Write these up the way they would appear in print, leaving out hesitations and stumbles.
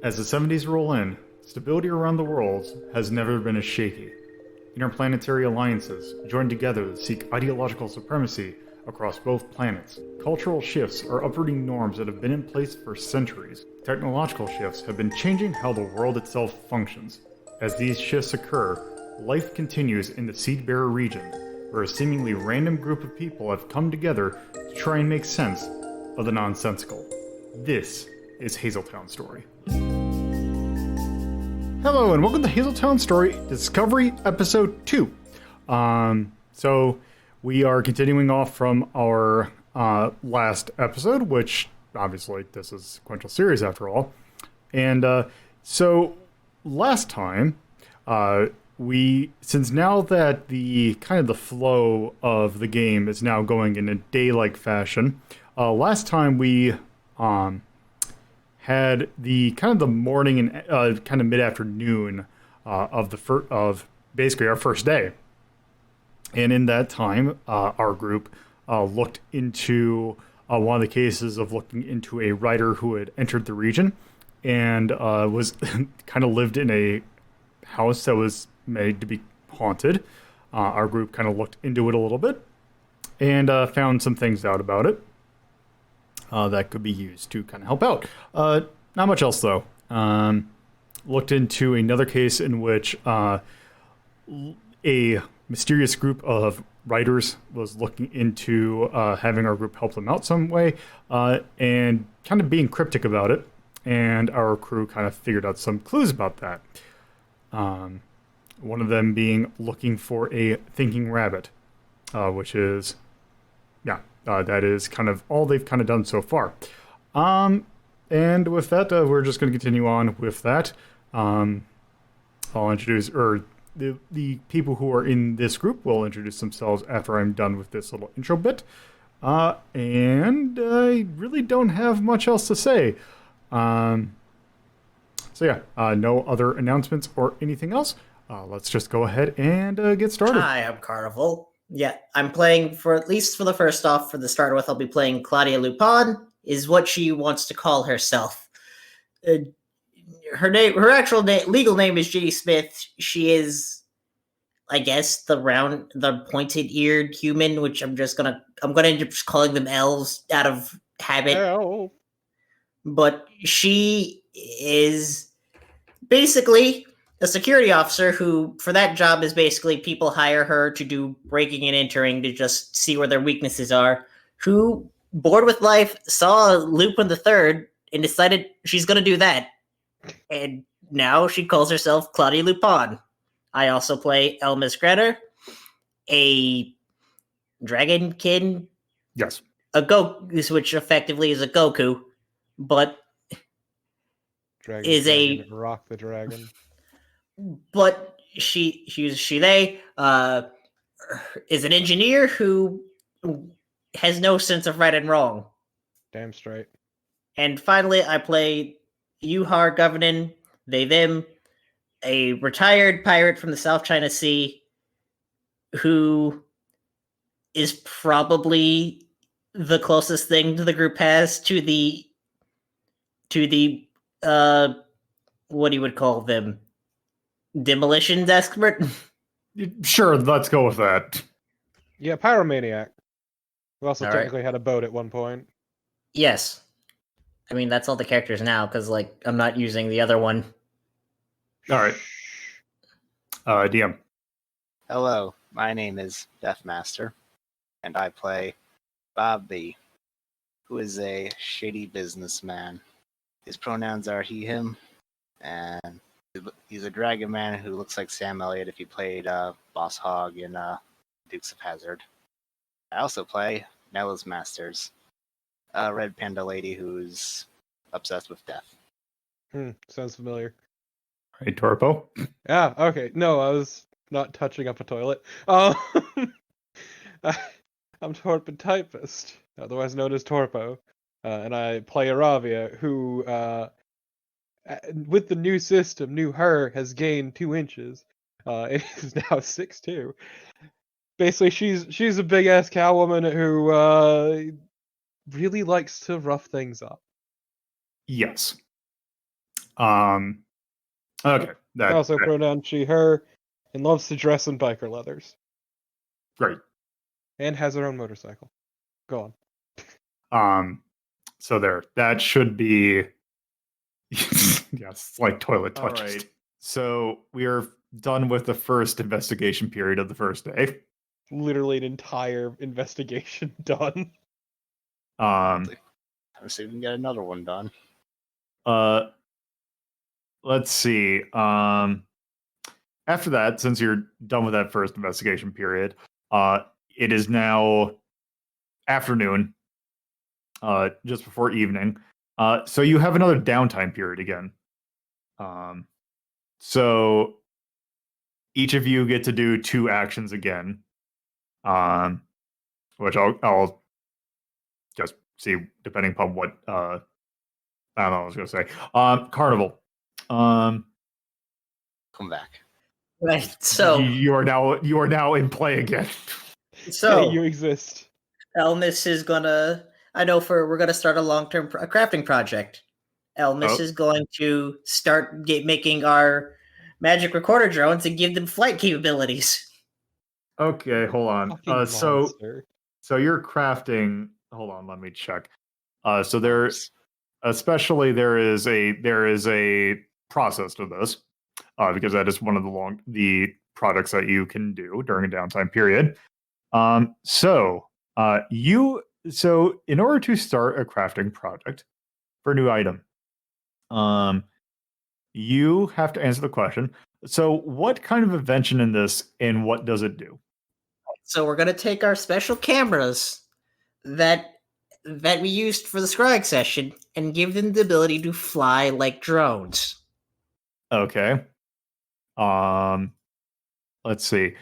As the 70s roll in, stability around the world has never been as shaky. Interplanetary alliances join together to seek ideological supremacy across both planets. Cultural shifts are uprooting norms that have been in place for centuries. Technological shifts have been changing how the world itself functions. As these shifts occur, life continues in the Seedbearer region, where a seemingly random group of people have come together to try and make sense of the nonsensical. This is Hazeltown Story. Hello and welcome to Hazeltown Story Discovery Episode 2. So we are continuing off from our last episode, which obviously this is a sequential series after all. And so last time, since now that the kind of the flow of the game is now going in a day-like fashion, last time we had the kind of the morning and kind of mid-afternoon of basically our first day. And in that time, our group looked into one of the cases of looking into a writer who had entered the region and was kind of lived in a house that was made to be haunted. Our group kind of looked into it a little bit and found some things out about it that could be used to kind of help out. Not much else, though. Looked into another case in which a mysterious group of writers was looking into having our group help them out some way and kind of being cryptic about it. And our crew kind of figured out some clues about that. One of them being looking for a thinking rabbit, which is, that is kind of all they've kind of done so far. And with that, we're just going to continue on with that. I'll introduce, or the people who are in this group will introduce themselves after I'm done with this little intro bit. And I really don't have much else to say. No other announcements or anything else. Let's just go ahead and get started. Hi, I'm Carnival. Yeah, I'm playing at least for the first off, for the start with, I'll be playing Claudia Lupin, is what she wants to call herself. Her actual legal name is Ginny Smith. She is, I guess, the pointed-eared human, which I'm gonna end up just calling them elves out of habit. Oh. But she is basically a security officer who, for that job, is basically people hire her to do breaking and entering to just see where their weaknesses are, who, bored with life, saw Lupin the Third and decided she's going to do that. And now she calls herself Claudia Lupin. I also play Elmis Graner, a dragonkin. Yes. Which effectively is a Goku, but Dragon, Rock the Dragon. But she is an engineer who has no sense of right and wrong. Damn straight. And finally, I play Yuhar Governin, they them, a retired pirate from the South China Sea who is probably the closest thing the group has to the what you would call them, demolitions expert. Sure, let's go with that. Yeah, pyromaniac. We also All technically had a boat at one point. Yes. I mean, that's all the characters now, because, I'm not using the other one. All right. DM. Hello, my name is Deathmaster, and I play Bobby, who is a shady businessman. His pronouns are he, him, and he's a dragon man who looks like Sam Elliott if he played Boss Hogg in Dukes of Hazzard. I also play Nelos Masters, a red panda lady who's obsessed with death. Sounds familiar. Hey, Torpo. Yeah, okay. No, I was not touching up a toilet. I'm TorpidTypist, otherwise known as Torpo, and I play Iravia, who, with the new system, has gained 2 inches. It is now 6'2". Basically, she's a big ass cow woman who really likes to rough things up. Yes. Okay. Also pronoun she, her, and loves to dress in biker leathers. Great. And has her own motorcycle. Go on. So there. That should be yes, like toilet touches. All right. So we are done with the first investigation period of the first day. Literally an entire investigation done. Let's see if we can get another one done. Let's see. After that, since you're done with that first investigation period, it is now afternoon, just before evening. So you have another downtime period again. So each of you get to do 2 actions again, which I'll just see depending upon what I don't know what I was going to say. Carnival. Come back. Right. So you are now in play again. So you exist. Elmis is gonna. We're gonna start a long-term crafting project. Elmis is going to start making our magic recorder drones and give them flight capabilities. Okay, hold on. So you're crafting. Hold on, let me check. So there's especially there is a process to this, because that is one of the products that you can do during a downtime period. So in order to start a crafting project for a new item, you have to answer the question. So what kind of invention in this, and what does it do? So we're gonna take our special cameras that we used for the scrying session and give them the ability to fly like drones. Okay. Let's see.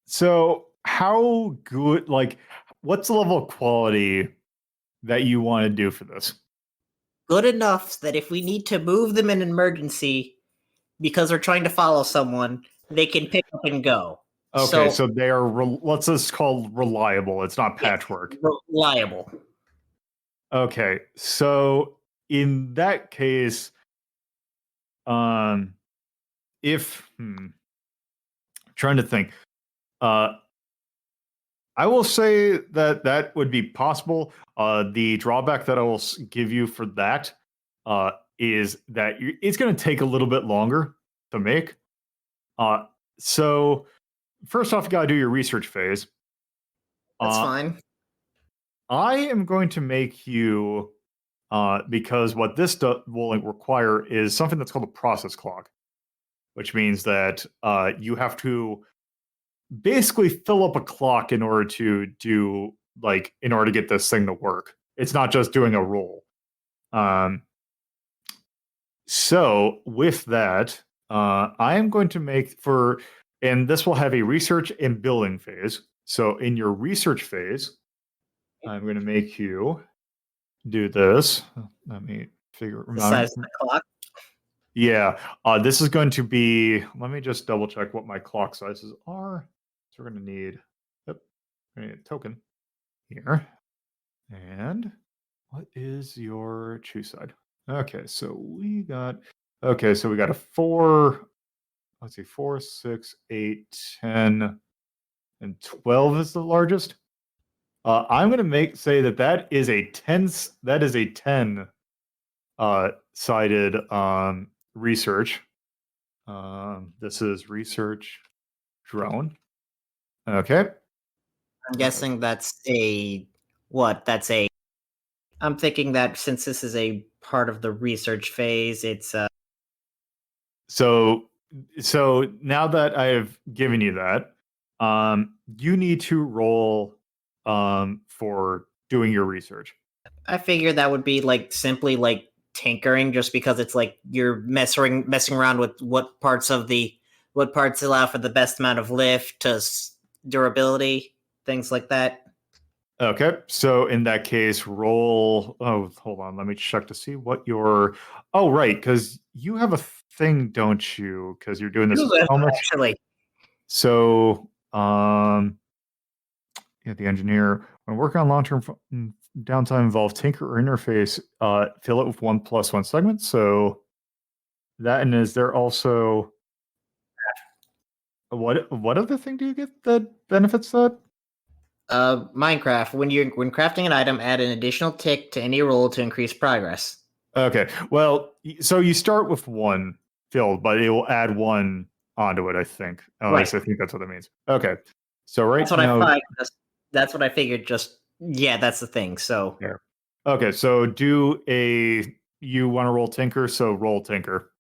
So how good, like, what's the level of quality that you want to do for this? Good enough that if we need to move them in an emergency because we're trying to follow someone, they can pick up and go. Okay, so they are, let's just call reliable. It's not patchwork. Reliable. Okay, so in that case, if trying to think, I will say that would be possible. The drawback that I will give you for that is that it's going to take a little bit longer to make. So first off, you got to do your research phase. That's fine. I am going to make you, because what this will require is something that's called a process clock, which means that you have to basically fill up a clock in order to get this thing to work. It's not just doing a roll. So with that, I am going to make and this will have a research and building phase. So in your research phase, I'm going to make you do this. Let me figure the size of the clock. Yeah, this is going to be. Let me just double check what my clock sizes are. So we're going to need. Yep, we're going to need a token here. And what is your choose side? Okay, so we got. Okay, so we got a 4. Let's see, 4, 6, 8, 10, and 12 is the largest. I'm going to say that is a 10. That is a 10 sided research. This is research drone. Okay. I'm guessing that's a what? That's a. I'm thinking that since this is a part of the research phase, it's So now that I have given you that, you need to roll for doing your research. I figured that would be simply tinkering, just because it's you're messing around with what parts allow for the best amount of lift to durability, things like that. Okay, so in that case, roll. Oh, hold on, let me check to see what your. Oh, right, because you have a thing, don't you? Because you're doing this so much. Actually. So, the engineer, when working on long-term downtime involve tinker or interface, fill it with 1+1 segment. So that, and is there also what other thing do you get that benefits that? Minecraft. When crafting an item, add an additional tick to any roll to increase progress. Okay, well, so you start with 1 filled, but it will add 1 onto it, I think. At Right. least I think that's what it means. Okay, so right That's what now, I thought. That's what I figured. Yeah, that's the thing. So yeah. Okay, so you want to roll tinker, so roll tinker.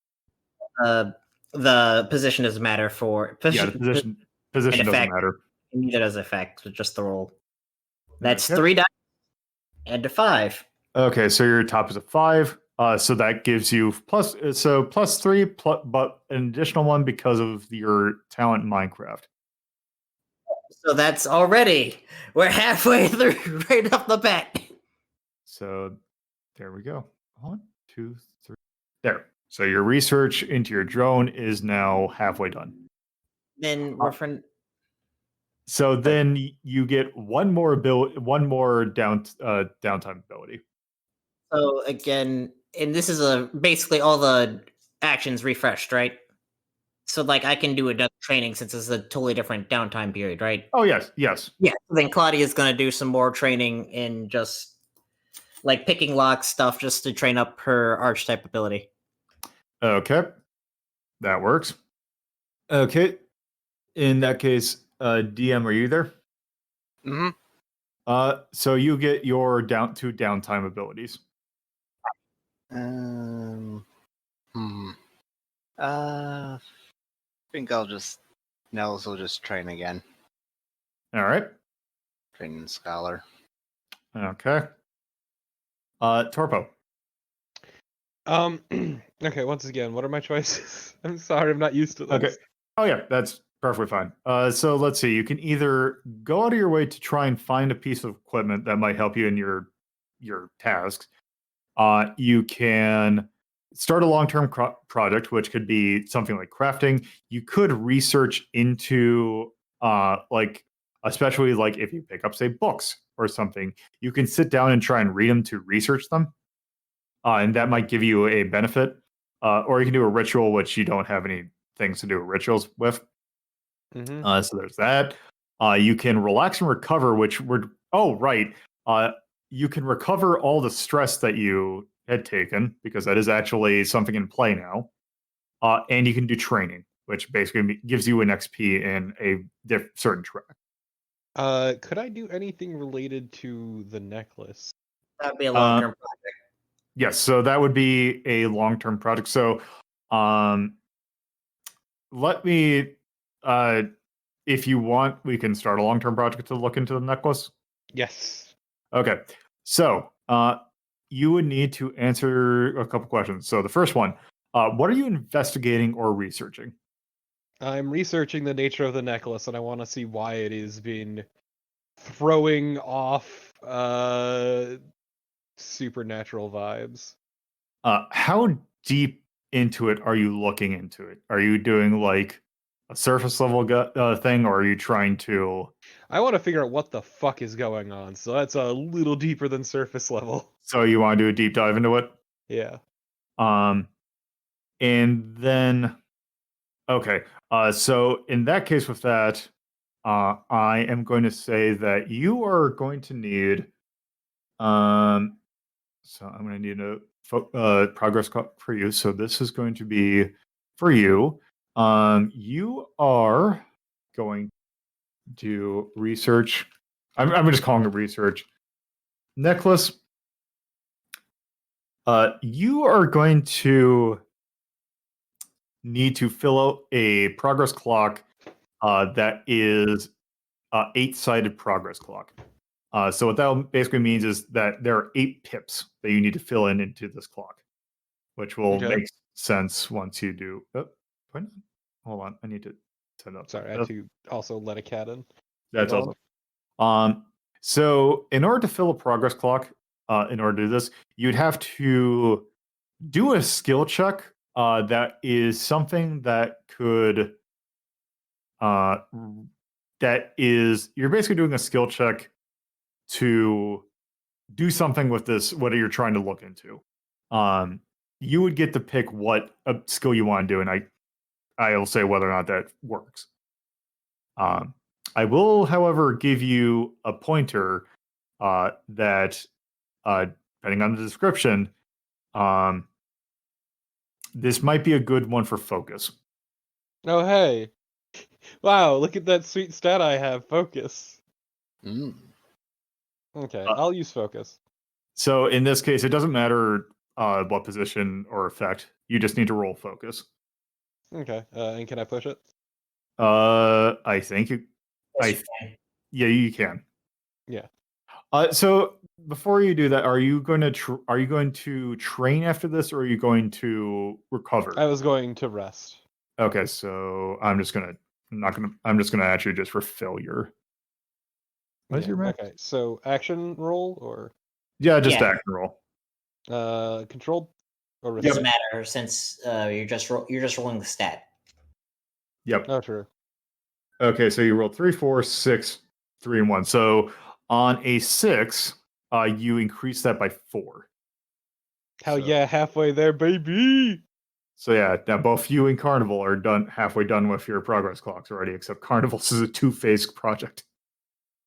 the position doesn't matter for Yeah, the position doesn't effect. matter. Neither does effect. So just the roll. That's Okay. 3 dice. Add to 5. Okay, so your top is a 5. So that gives you +3, but an additional 1 because of your talent in Minecraft. So that's we're halfway through right off the bat. So there we go. 1, 2, 3. There. So your research into your drone is now halfway done. Then we're from. So then you get one more downtime ability. So again, and this is basically all the actions refreshed, right? So like I can do another training since it's a totally different downtime period, right? Oh yes. Yeah. So then Claudia is going to do some more training in just like picking lock stuff just to train up her archetype ability. Okay. That works. Okay. In that case, DM, are you there? Mm-hmm. So you get your two downtime abilities. I think Nelos will just train again. All right. Training scholar. Okay. Torpo. Okay, once again, what are my choices? I'm sorry, I'm not used to this. Okay. Oh yeah, that's perfectly fine. So let's see. You can either go out of your way to try and find a piece of equipment that might help you in your tasks. You can start a long-term project, which could be something like crafting. You could research into especially like if you pick up, say, books or something, you can sit down and try and read them to research them. And that might give you a benefit. Or you can do a ritual, which you don't have any things to do rituals with. Mm-hmm. So there's that. You can relax and recover, you can recover all the stress that you had taken, because that is actually something in play now. And you can do training, which basically gives you an XP in a certain track. Could I do anything related to the necklace? That'd be a long-term project. Yes, so that would be a long-term project. So let me, if you want, we can start a long-term project to look into the necklace. Yes. Okay, so you would need to answer a couple questions. So the first one, what are you investigating or researching? I'm researching the nature of the necklace, and I want to see why it is been throwing off supernatural vibes. How deep into it are you looking into it? Are you doing like a surface level thing, or are you trying to? I want to figure out what the fuck is going on, so that's a little deeper than surface level. So you want to do a deep dive into it? Yeah. And then, okay. So in that case, with that, I am going to say that you are going to need. So I'm going to need a progress for you. So this is going to be for you. You are going to research. I'm just calling it research. Necklace. You are going to need to fill out a progress clock that is 8-sided progress clock. So what that basically means is that there are 8 pips that you need to fill into this clock, which will make sense once you do. Hold on, I need to set up. Sorry, I had to also let a cat in. That's awesome. So in order to fill a progress clock, in order to do this, you'd have to do a skill check that is something that could you're basically doing a skill check to do something with this, what you're trying to look into. You would get to pick what skill you want to do, and I will say whether or not that works. I will, however, give you a pointer that, depending on the description, this might be a good one for focus. Oh, hey. Wow, look at that sweet stat I have, focus. Mm. Okay, I'll use focus. So in this case, it doesn't matter what position or effect. You just need to roll focus. Okay, and can I push it? I think you, Yes, you can. yeah, you can. Yeah. So before you do that, are you going to train after this, or are you going to recover? I was going to rest. Okay, so I'm just gonna actually just for failure. What is Yeah, your max? okay, so action roll or Yeah, just Yeah. action roll. controlled or risk? Doesn't matter since you're just rolling the stat. Yep. Oh, true. Okay, so you rolled 3, 4, 6, 3, and 1. So on a 6, you increase that by 4. Hell So- yeah, halfway there, baby! So yeah, now both you and Carnival are halfway done with your progress clocks already, except Carnival's is a 2-phase project.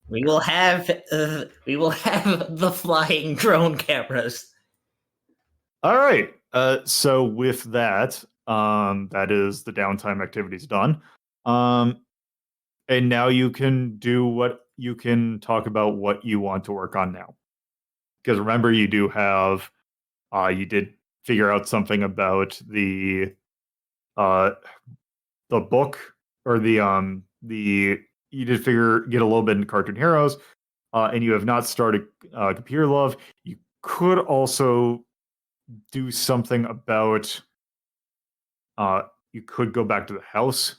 We will have the flying drone cameras. All right. So with that, that is the downtime activities done. And now you can talk about what you want to work on now. Because remember, you do have, you did figure out something about the book, or you did get a little bit in Cartoon Heroes, and you have not started Computer Love. You could also do something about, you could go back to the house.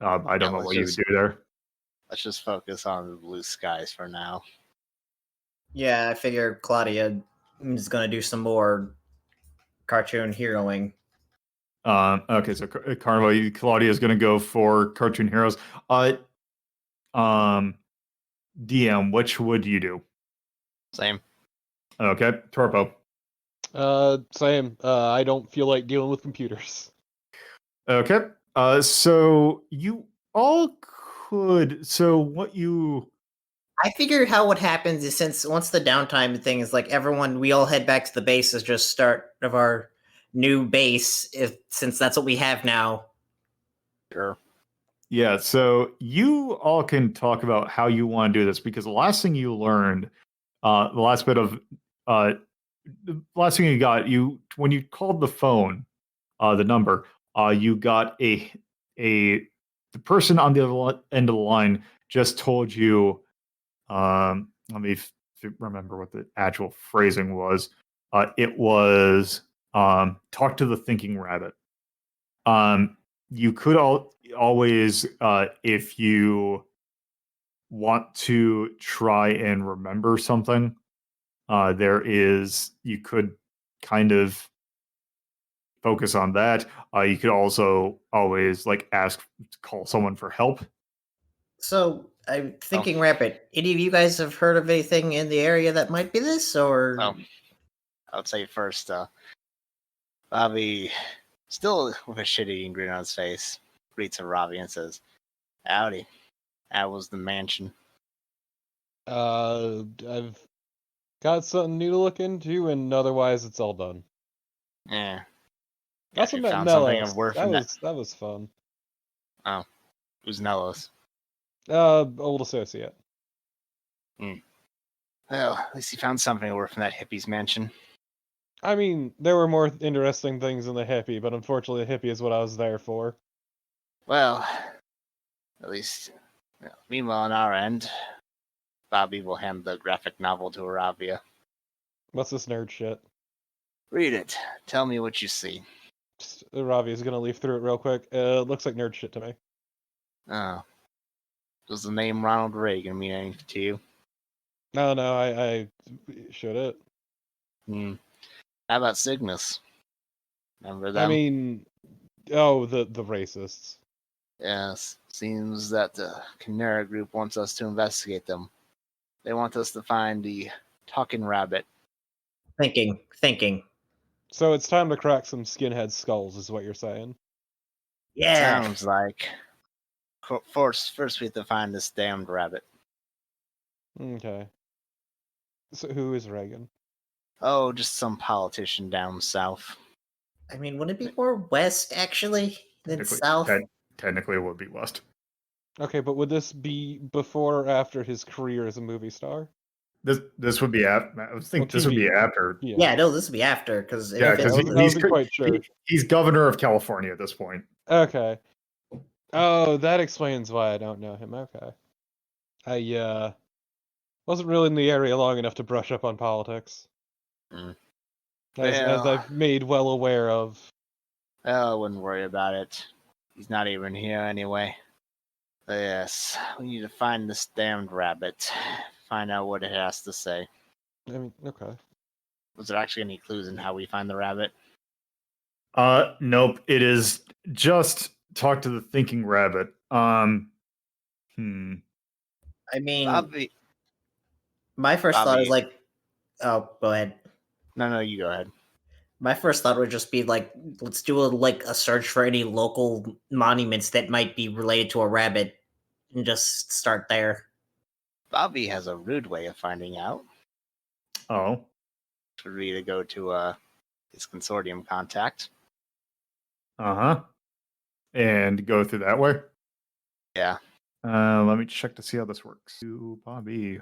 I don't know let's what you would just- do there. Let's just focus on the blue skies for now. Yeah, I figure Claudia is going to do some more cartoon heroing. Okay, so Carnival, Claudia is going to go for Cartoon Heroes. DM, which would you do? Same. Okay, Torpo. Same. I don't feel like dealing with computers. Okay, so you all could. So what you? I figured how what happens is since once the downtime thing is like we all head back to the base as just start of our new base, since that's what we have now. Sure. Yeah, so you all can talk about how you want to do this, because the last thing you learned, the last thing you got, when you called the phone, the number, you got the person on the other end of the line just told you, let me remember what the actual phrasing was. It was, talk to the thinking rabbit. You could always, if you want to try and remember something, you could kind of focus on that. You could also always call someone for help. So I'm thinking, Rapid. Any of you guys have heard of anything in the area that might be this, or? Oh, I'll say first, Bobby, still with a shit-eating grin on his face, greets Iravia and says, "Howdy. How was the mansion?" I've got something new to look into, and otherwise it's all done. Yeah. Also you met found something Nelos. of worth That in was fun. Who's Nelos? Old associate. Well, at least he found something of worth in that hippie's mansion. I mean, there were more interesting things in the hippie, but unfortunately the hippie is what I was there for. Well, at least, meanwhile on our end, Bobby will hand the graphic novel to Iravia. What's this nerd shit? Read it. Tell me what you see. Ravi is gonna leaf through it real quick. It looks like nerd shit to me. Oh. Does the name Ronald Reagan mean anything to you? No, I should it. How about Cygnus? Remember them? I mean, oh, the racists. Yes. Seems that the Chimera group wants us to investigate them. They want us to find the talking rabbit. Thinking. So it's time to crack some skinhead skulls, is what you're saying. Yeah. Sounds like. First we have to find this damned rabbit. Okay. So who is Reagan? Oh, just some politician down south. I mean, would it be more west actually than south? Technically, it would be west. Okay, but would this be before or after his career as a movie star? This would be after. I think Well, this would be TV. after. Yeah, no, this would be after because Yeah, because I wasn't quite sure. he's governor of California at this point. Okay. Oh, that explains why I don't know him. Okay. I wasn't really in the area long enough to brush up on politics. Mm. As Well- I've made well aware of. Oh, I wouldn't worry about it. He's not even here anyway. But yes, we need to find this damned rabbit. Find out what it has to say. I mean, okay. Was there actually any clues in how we find the rabbit? Nope. It is just talk to the thinking rabbit. I mean, Bobby. my first thought is Bobby. like, oh, go ahead. No, you go ahead. My first thought would just be like, let's do a search for any local monuments that might be related to a rabbit, and just start there. Bobby has a rude way of finding out. Oh. Would be to go to his consortium contact. And go through that way. Yeah. Let me check to see how this works. To Bobby.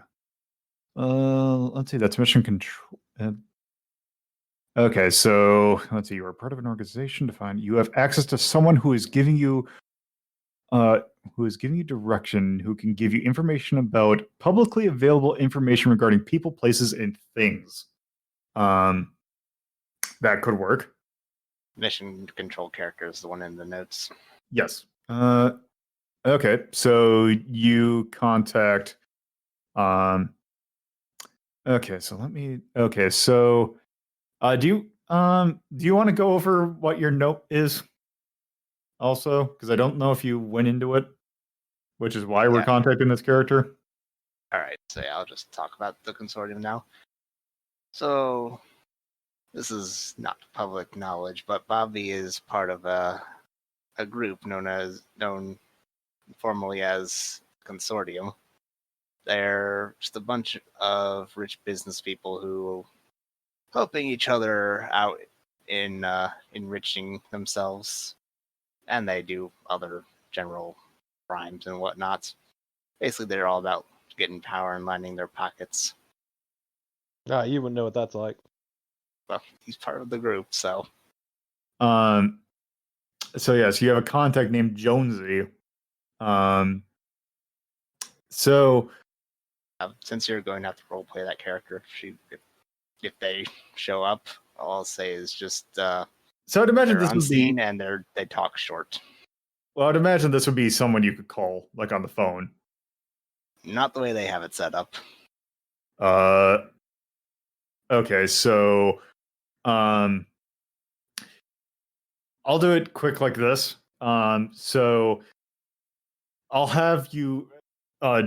Let's see. That's mission control. Okay, so let's see. You are part of an organization to find. You have access to someone who is giving you direction, who can give you information about publicly available information regarding people, places, and things. That could work. Mission control character is the one in the notes. Yes. Okay, so you contact. Okay, so do you want to go over what your note is? Also, because I don't know if you went into it, which is why we're Yeah. contacting this character. All right, so yeah, I'll just talk about the consortium now. So, this is not public knowledge, but Bobby is part of a group known formally as Consortium. They're just a bunch of rich business people who helping each other out in enriching themselves, and they do other general crimes and whatnot. Basically, they're all about getting power and lining their pockets. Ah, you wouldn't know what that's like. Well, he's part of the group, so. So yes, you have a contact named Jonesy. So Since you're going to have to roleplay that character, if they show up, all I'll say is just so I'd imagine they're this would unseen be. and they talk short. Well, I'd imagine this would be someone you could call, like on the phone. Not the way they have it set up. Okay, so I'll do it quick like this. So I'll have you,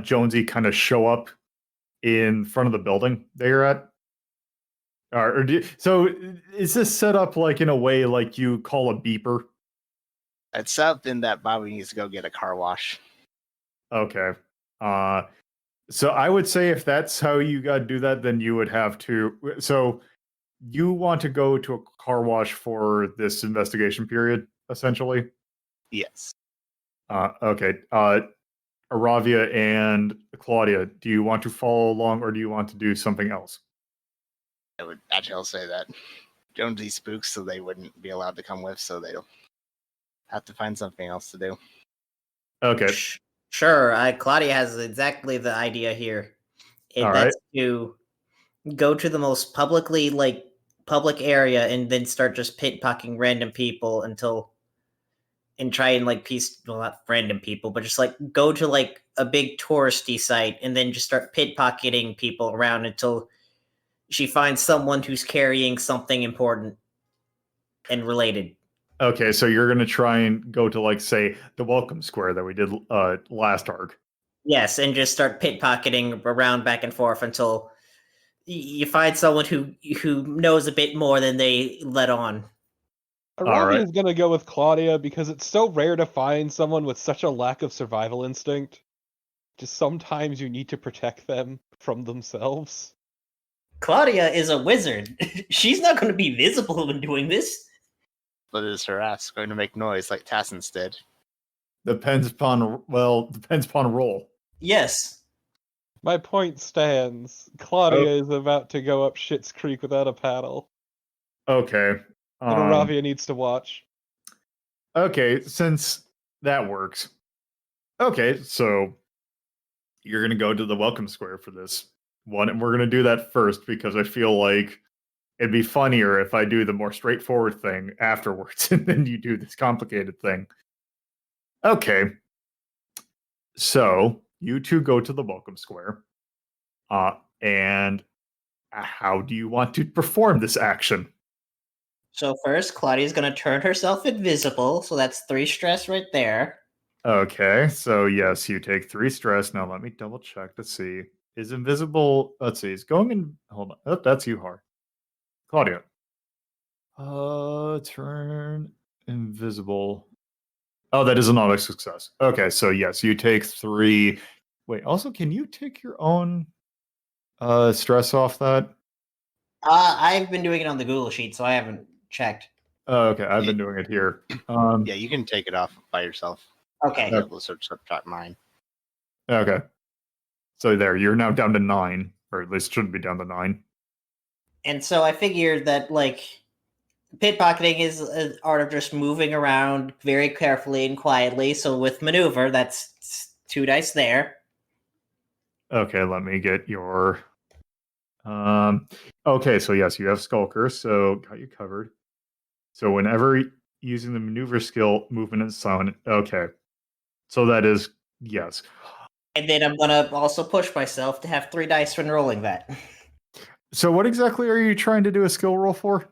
Jonesy, kind of show up in front of the building that you're at. So is this set up like in a way like you call a beeper? It's set up in that Bobby needs to go get a car wash. Okay. So I would say if that's how you got to do that, then you would have to. So you want to go to a car wash for this investigation period, essentially? Yes. Okay. Iravia and Claudia, do you want to follow along or do you want to do something else? I'll say that. Jonesy spooks, so they wouldn't be allowed to come with, so they'll have to find something else to do. Okay. Sure. Claudia has exactly the idea here. All That's to go to the most public area and then start just pickpocketing random people and try and not random people, but just go to a big touristy site and then just start pickpocketing people around until she finds someone who's carrying something important and related. Okay, so you're going to try and go to, say, the Welcome Square that we did last arc. Yes, and just start pickpocketing around back and forth until You find someone who knows a bit more than they let on. Iravia is gonna go with Claudia because it's so rare to find someone with such a lack of survival instinct. Just sometimes you need to protect them from themselves. Claudia is a wizard. She's not going to be visible when doing this. But is her ass going to make noise like Tassin's did? Depends upon roll. Yes. My point stands. Claudia is about to go up Shit's Creek without a paddle. Okay. And Iravia needs to watch. Okay, since that works. Okay, so you're going to go to the welcome square for this one, and we're going to do that first because I feel like it'd be funnier if I do the more straightforward thing afterwards, and then you do this complicated thing. Okay. So you two go to the welcome square. And how do you want to perform this action? So first, Claudia's going to turn herself invisible, so that's 3 stress right there. Okay, so yes, you take 3 stress. Now let me double check to see. Is invisible, let's see, is going in, hold on. Oh, that's you, Har. Claudia. Turn invisible. Oh, that is an auto success. Okay, so yes, you take 3. Wait, also, can you take your own stress off that? I've been doing it on the Google sheet, so I haven't checked. Oh, okay, I've been doing it here. Yeah, you can take it off by yourself. Okay. I'll be able to subtract mine. Okay. So there, you're now down to 9, or at least should be down to 9. And so I figured that, like, pickpocketing is an art of just moving around very carefully and quietly. So with maneuver, that's 2 dice there. Okay, let me get your... okay, so yes, you have Skulker, so got you covered. So whenever using the maneuver skill, movement is silent. Okay. So that is, yes. And then I'm going to also push myself to have 3 dice when rolling that. So what exactly are you trying to do a skill roll for?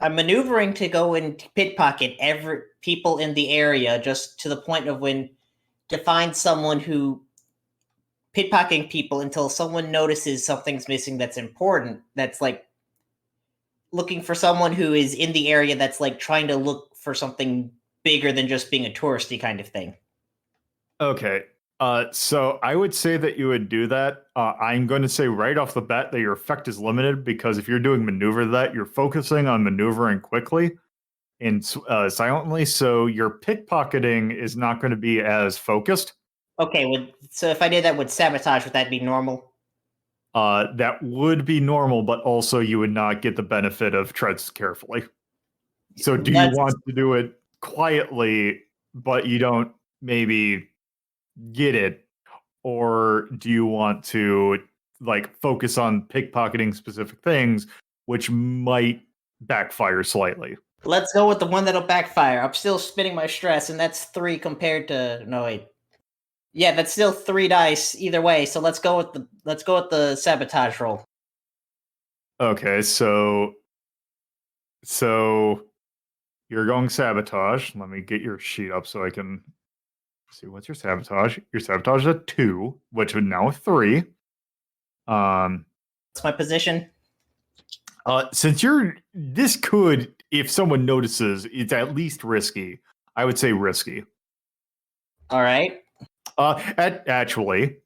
I'm maneuvering to go and pickpocket every people in the area, just to the point of when to find someone who pickpocketing people until someone notices something's missing that's important. That's like looking for someone who is in the area that's like trying to look for something bigger than just being a touristy kind of thing. Okay. So I would say that you would do that. I'm going to say right off the bat that your effect is limited because if you're doing maneuver that, you're focusing on maneuvering quickly and silently. So your pickpocketing is not going to be as focused. Okay, so if I did that with sabotage, would that be normal? That would be normal, but also you would not get the benefit of treads carefully. So do you want to do it quietly, but you don't maybe get it? Or do you want to like focus on pickpocketing specific things, which might backfire slightly? Let's go with the one that'll backfire. I'm still spinning my stress, and that's 3 compared to no wait. Yeah, that's still 3 dice either way. So let's go with the sabotage roll. Okay, so you're going sabotage. Let me get your sheet up so I can see what's your sabotage. Your sabotage is a 2, which would now a 3. What's my position? Since this could, if someone notices, it's at least risky. I would say risky. All right. Actually,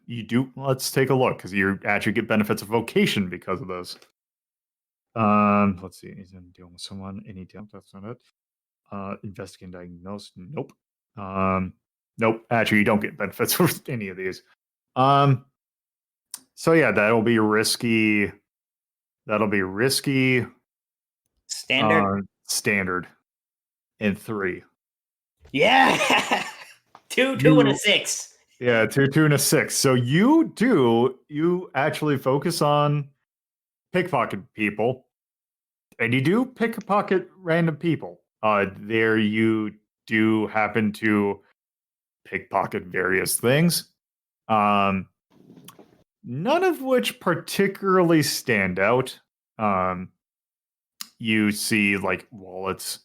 you do. Let's take a look because you actually get benefits of vocation because of this. Let's see. He's dealing with someone. Any deal? That's not it. Investigate and diagnose. Nope. Nope. Actually, you don't get benefits for any of these. So yeah, that'll be risky. That'll be risky. Standard. Standard. And 3. Yeah. 2, 2, and a 6. Yeah, 2, 2, and a 6. So you actually focus on pickpocket people, and you do pickpocket random people. There you do happen to pickpocket various things. None of which particularly stand out. You see like wallets.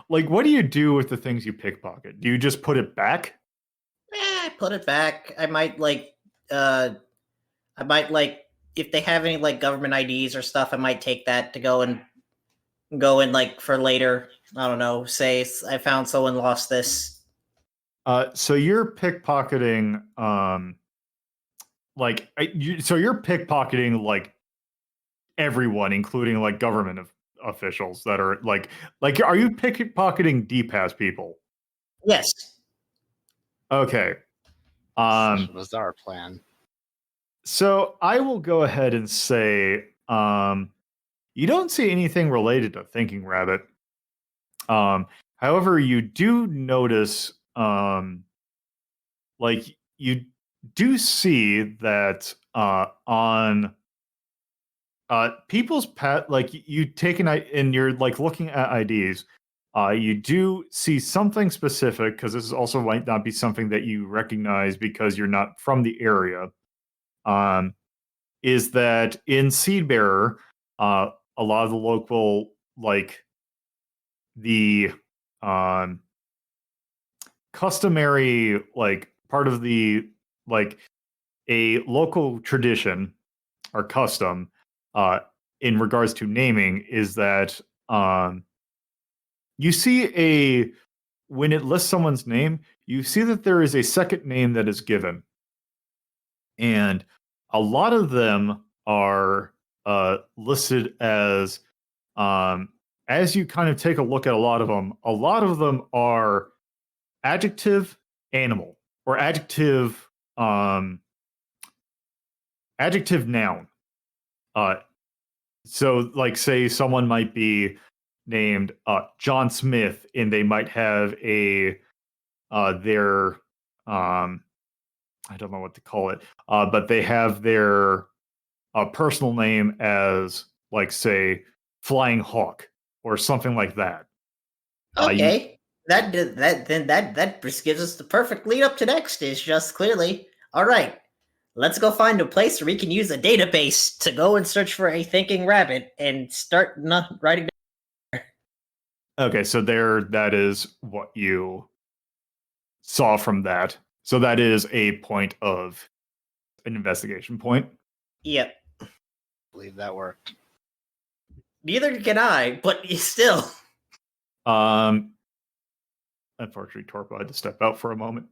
Like what do you do with the things you pickpocket? Do you just put it back? Put it back. I might like I might if they have any government IDs or stuff, I might take that to go and for later. I don't know. Say I found someone lost this. So you're pickpocketing, so you're pickpocketing everyone, including government officials that are are you pickpocketing D-Pass people? Yes. Okay. Such was our plan. So I will go ahead and say, you don't see anything related to Thinking Rabbit. However, you do notice, you do see that on people's you take and you're looking at IDs. You do see something specific, because this is also might not be something that you recognize because you're not from the area. Is that in Seedbearer, a lot of the local the customary part of the a local tradition or custom in regards to naming is that you see when it lists someone's name, you see that there is a second name that is given. And a lot of them are listed as you kind of take a look at a lot of them are adjective animal or adjective noun. So say someone might be named John Smith, and they might have their I don't know what to call it, but they have their personal name as say Flying Hawk or something like that. Okay. That just gives us the perfect lead up to next. Is just clearly all right. Let's go find a place where we can use a database to go and search for a thinking rabbit and start not writing. Okay, so that is what you saw from that. So that is a point of an investigation point. Yep. I believe that worked. Neither can I, but still. Unfortunately, Torpo had to step out for a moment.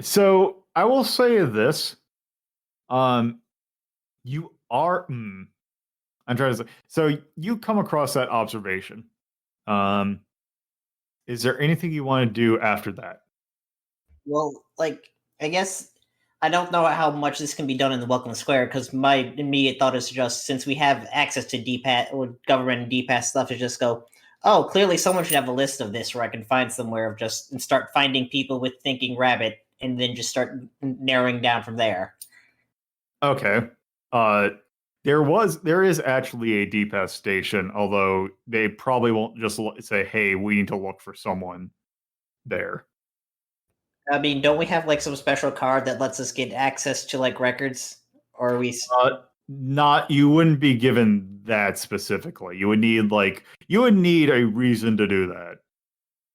So I will say this. You are. I'm trying to say. So you come across that observation. Is there anything you want to do after that? Well, I guess I don't know how much this can be done in the Welcome Square, because my immediate thought is just, since we have access to DPAS or government and DPAS stuff, is just go, oh, clearly someone should have a list of this where I can find somewhere of just and start finding people with Thinking Rabbit, and then just start narrowing down from there. Okay. There is actually a DPAS station, although they probably won't just say, hey, we need to look for someone there. I mean, don't we have some special card that lets us get access to records? Or are we you wouldn't be given that specifically. You would need a reason to do that.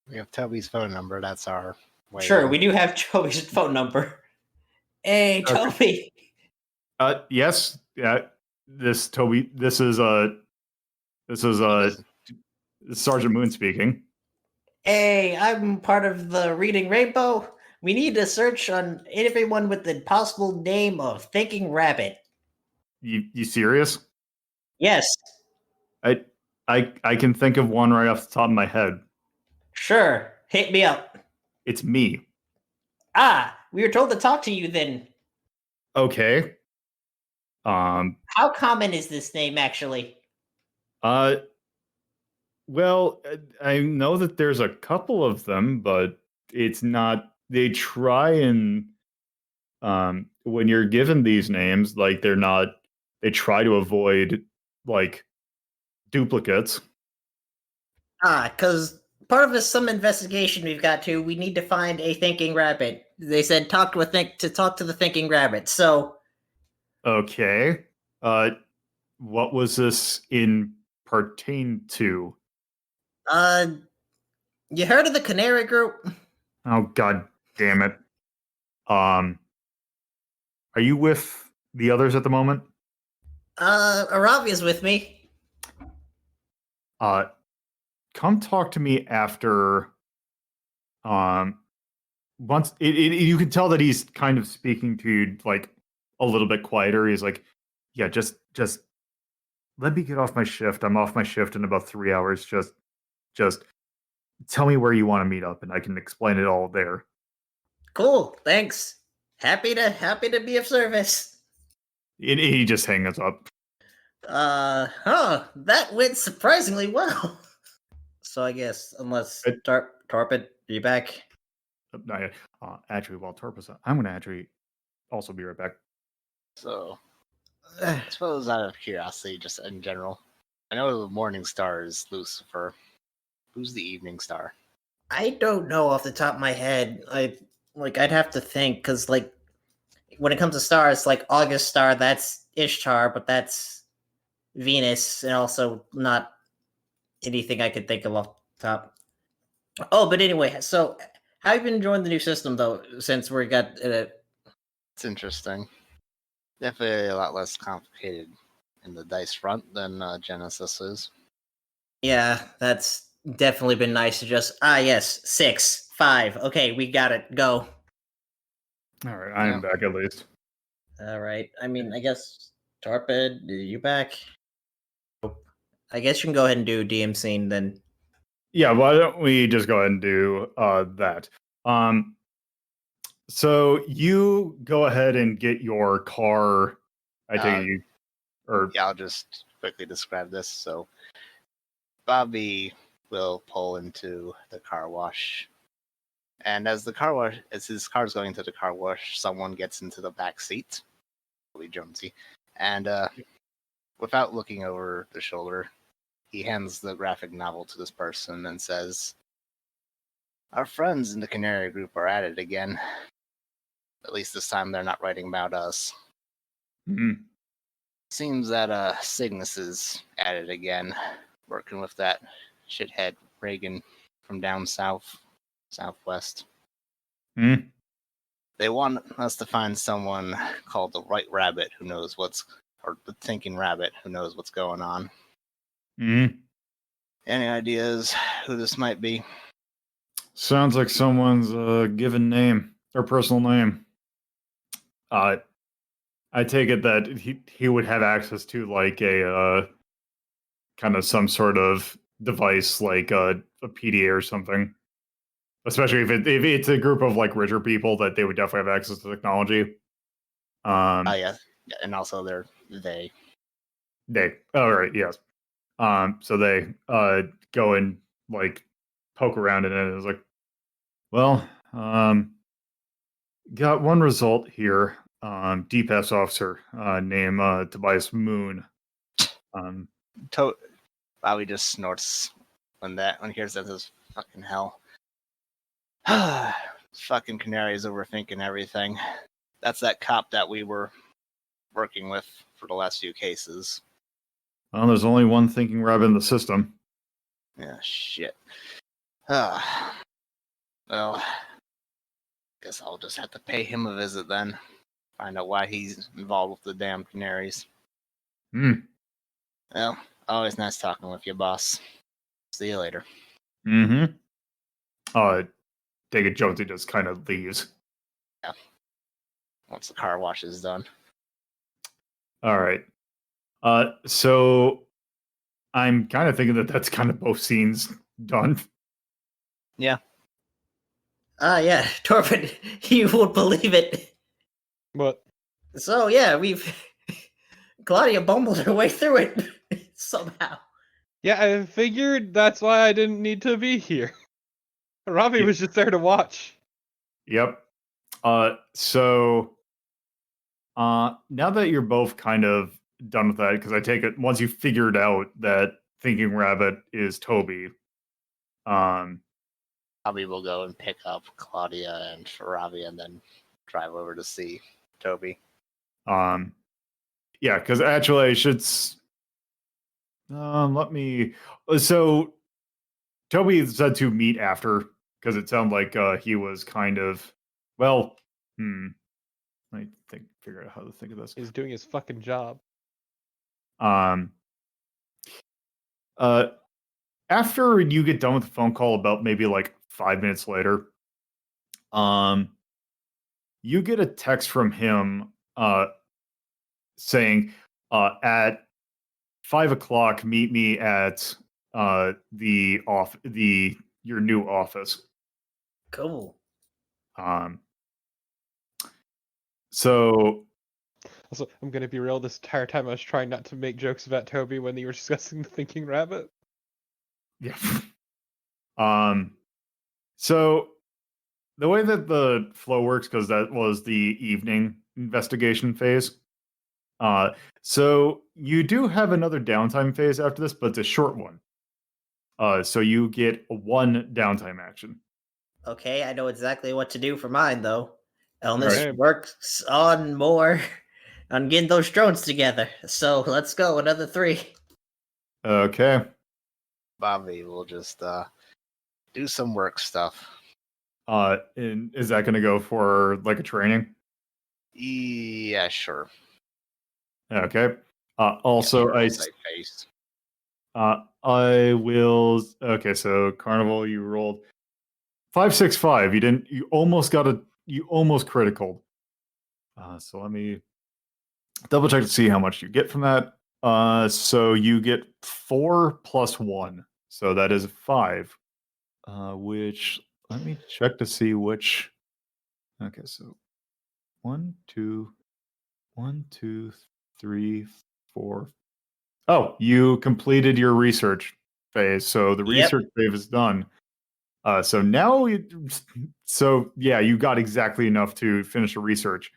We have Toby's phone number. That's our way. Sure, we do have Toby's phone number. Hey, Toby. Yes. Yeah. This Toby. This is Sergeant Moon speaking. Hey, I'm part of the Reading Rainbow. We need to search on everyone with the possible name of Thinking Rabbit. You serious? Yes. I can think of one right off the top of my head. Sure. Hit me up. It's me. Ah, we were told to talk to you then. Okay. How common is this name actually? Well, I know that there's a couple of them, but it's not. They try and when you're given these names, they're not. They try to avoid duplicates. Because part of some investigation we've got to. We need to find a Thinking Rabbit. They said talk to the Thinking Rabbit. So. Okay. What was this in pertain to? You heard of the Canary Group? Oh, god damn it. are you with the others at the moment? Aravia's with me. Come talk to me after. Once you can tell that he's kind of speaking to you like a little bit quieter. He's like, yeah, just let me get off my shift. I'm off my shift in about 3 hours. Just tell me where you want to meet up, and I can explain it all there. Cool, thanks. Happy to be of service. He just hangs up. That went surprisingly well. So I guess, unless Torpid, are you back? Not yet. Actually, while Torpid's I'm going to actually also be right back. So, I suppose out of curiosity, just in general, I know the morning star is Lucifer. Who's the evening star? I don't know off the top of my head. I'd have to think, because like when it comes to stars, like August star, that's Ishtar, but that's Venus, and also not anything I could think of off the top. Oh, but anyway, so how have you been enjoying the new system though? Since we got It's interesting. Definitely a lot less complicated in the dice front than Genesis is. yeah, that's definitely been nice to just yes, 6, 5. Okay, we got it. Go. All right, I am back at least. All right. I mean, I guess Torpid, are you back? I guess you can go ahead and do DM scene then. Yeah, why don't we just go ahead and do that? So you go ahead and get your car. I take it you, or Yeah, I'll just quickly describe this. So, Bobby will pull into the car wash, and as his car's going to the car wash, someone gets into the back seat, probably Jonesy, and without looking over the shoulder, he hands the graphic novel to this person and says, "Our friends in the Canary group are at it again. At least this time they're not writing about us. Seems that Cygnus is at it again, working with that shithead Reagan from down southwest. They want us to find someone called the Right Rabbit or the Thinking Rabbit who knows what's going on. Any ideas who this might be?" Sounds like someone's given name or personal name. I take it that he would have access to like a kind of some sort of device like a PDA or something. Especially if it's a group of like richer people, that they would definitely have access to technology. Yeah, and also they. Oh right, yes. So they go and like poke around in it, and it's like, well, got one result here. DPS officer named Tobias Moon. Bobby just snorts when he hears that. Says, "Fucking hell." Fucking Canary's overthinking everything. That's that cop that we were working with for the last few cases. Well, there's only one thinking rabbit in the system. Yeah, shit. Well, guess I'll just have to pay him a visit then. Find out why he's involved with the damn Canaries. Well, always nice talking with you, boss. See you later. Take it Jonesy just kind of leaves. Yeah. Once the car wash is done. All right. So I'm kind of thinking that that's kind of both scenes done. Yeah. Yeah, Torpid, you won't believe it. What? So yeah, Claudia bumbled her way through it somehow. Yeah, I figured that's why I didn't need to be here. Robbie was just there to watch. Yep. So now that you're both kind of done with that, because I take it once you figured out that Thinking Rabbit is Toby. Bobby will go and pick up Claudia and Iravia and then drive over to see Toby. Yeah, because actually I should. Let me. So Toby said to meet after, because it sounded like he was kind of. Well, let Let me figure out how to think of this. He's doing his fucking job. After you get done with the phone call, about maybe like 5 minutes later, you get a text from him saying, at 5 o'clock, meet me at your new office. Cool. So Also, I'm gonna be real. This entire time I was trying not to make jokes about Toby when you were discussing the thinking rabbit. yeah. So the way that the flow works, because that was the evening investigation phase. So you do have another downtime phase after this, but it's a short one. So you get one downtime action. Okay, I know exactly what to do for mine, though. Elmis Alright. works on more on getting those drones together. So let's go, another 3. Okay. Bobby will just do some work stuff. And is that going to go for like a training? Yeah, sure. Okay. Also, Yeah, sure, face. I will. Okay, so Carnival, you rolled 565. You didn't. You almost got a. You almost critical. So let me double check to see how much you get from that. So you get 4 plus 1, so that is 5. Which let me check to see which. Okay, so 1, 2, 1, 2, 3, 4. Oh, you completed your research phase, so the Yep. research phase is done. So now, you got exactly enough to finish the research.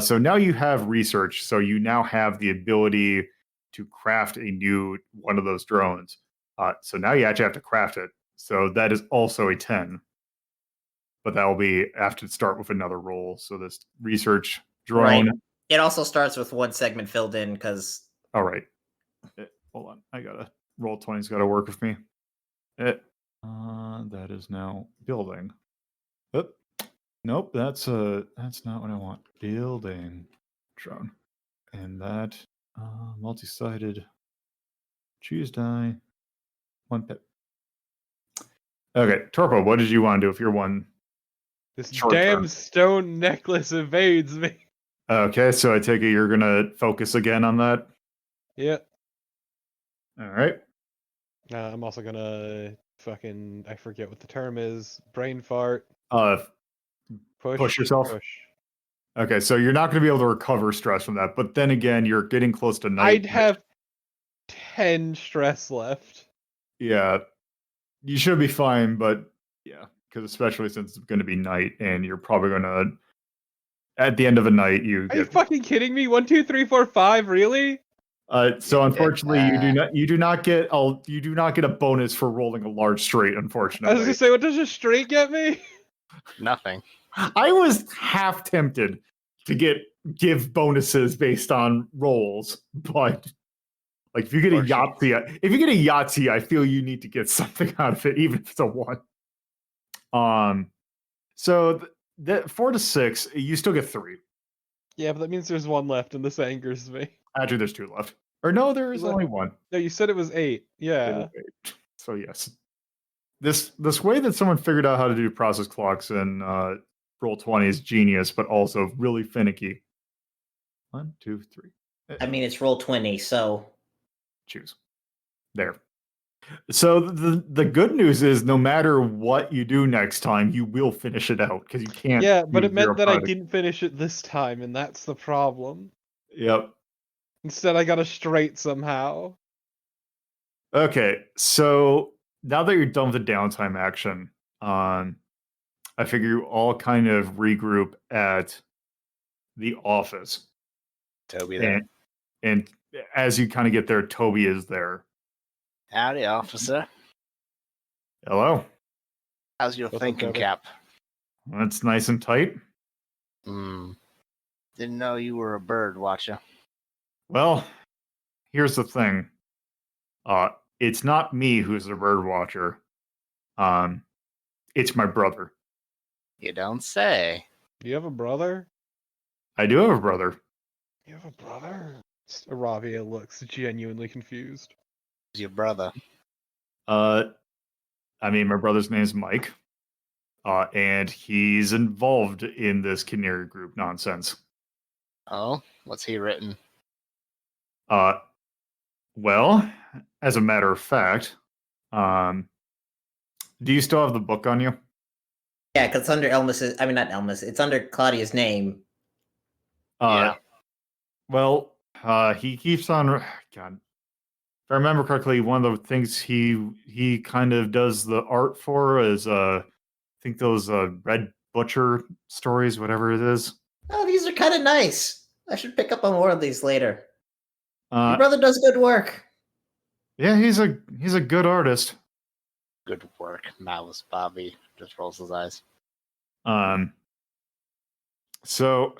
So now you have research, so you now have the ability to craft a new one of those drones. So now you actually have to craft it. So that is also a 10. But that will be after start with another roll. So this research drone. Right. It also starts with 1 segment filled in because. All right. Hold on. I gotta roll 20's got to work with me. That is now building. Oop. Nope, that's not what I want. Building drone. And that multi-sided choose die 1 pip. Okay, Torpo, what did you want to do if you're one? This Short damn term. stone necklace evades me. Okay, so I take it you're gonna focus again on that. Yeah. All right. I'm also gonna fucking, I forget what the term is. Brain fart. Push yourself. Push. Okay, so you're not going to be able to recover stress from that, but then again, you're getting close to night. I'd have 10 stress left. Yeah, you should be fine, but yeah, because especially since it's going to be night, and you're probably going to, at the end of the night, Are you fucking kidding me? 1, 2, 3, 4, 5, really? So unfortunately, you do not get a bonus for rolling a large straight. Unfortunately, I was gonna say, what does a straight get me? Nothing. I was half tempted to give bonuses based on rolls, but like if you get a Yahtzee, I feel you need to get something out of it, even if it's a 1. So that 4 to 6, you still get 3. Yeah, but that means there's 1 left, and this angers me. Actually, there's 2 left. Or no, there is only 1. No, you said it was 8. Yeah. So yes, this way that someone figured out how to do process clocks and Roll20 is genius, but also really finicky. 1, 2, 3. I mean, it's Roll20, so. Choose. There. So the good news is, no matter what you do next time, you will finish it out because you can't. Yeah, but it meant that I didn't finish it this time, and that's the problem. Yep. Instead, I got a straight somehow. Okay, so now that you're done with the downtime action, I figure you all kind of regroup at the office. Toby there. And as you kind of get there, Toby is there. Howdy, officer. Hello. How's your thinking cap? That's nice and tight. Didn't know you were a bird watcher. Well, here's the thing. It's not me who's the bird watcher. It's my brother. You don't say. Do you have a brother? I do have a brother. You have a brother? Iravia looks genuinely confused. Who's your brother? I mean, my brother's name's Mike, and he's involved in this Canary group nonsense. Oh, what's he written? Well, as a matter of fact, do you still have the book on you? Yeah, because it's under Elmis's. I mean, not Elmis. It's under Claudia's name. Yeah. Well, he keeps on. God, if I remember correctly, one of the things he kind of does the art for is I think those Red Butcher stories, whatever it is. Oh, these are kind of nice. I should pick up on more of these later. Your Uh, brother does good work. yeah, he's a good artist. Good work, Malice Bobby. Just rolls his eyes. So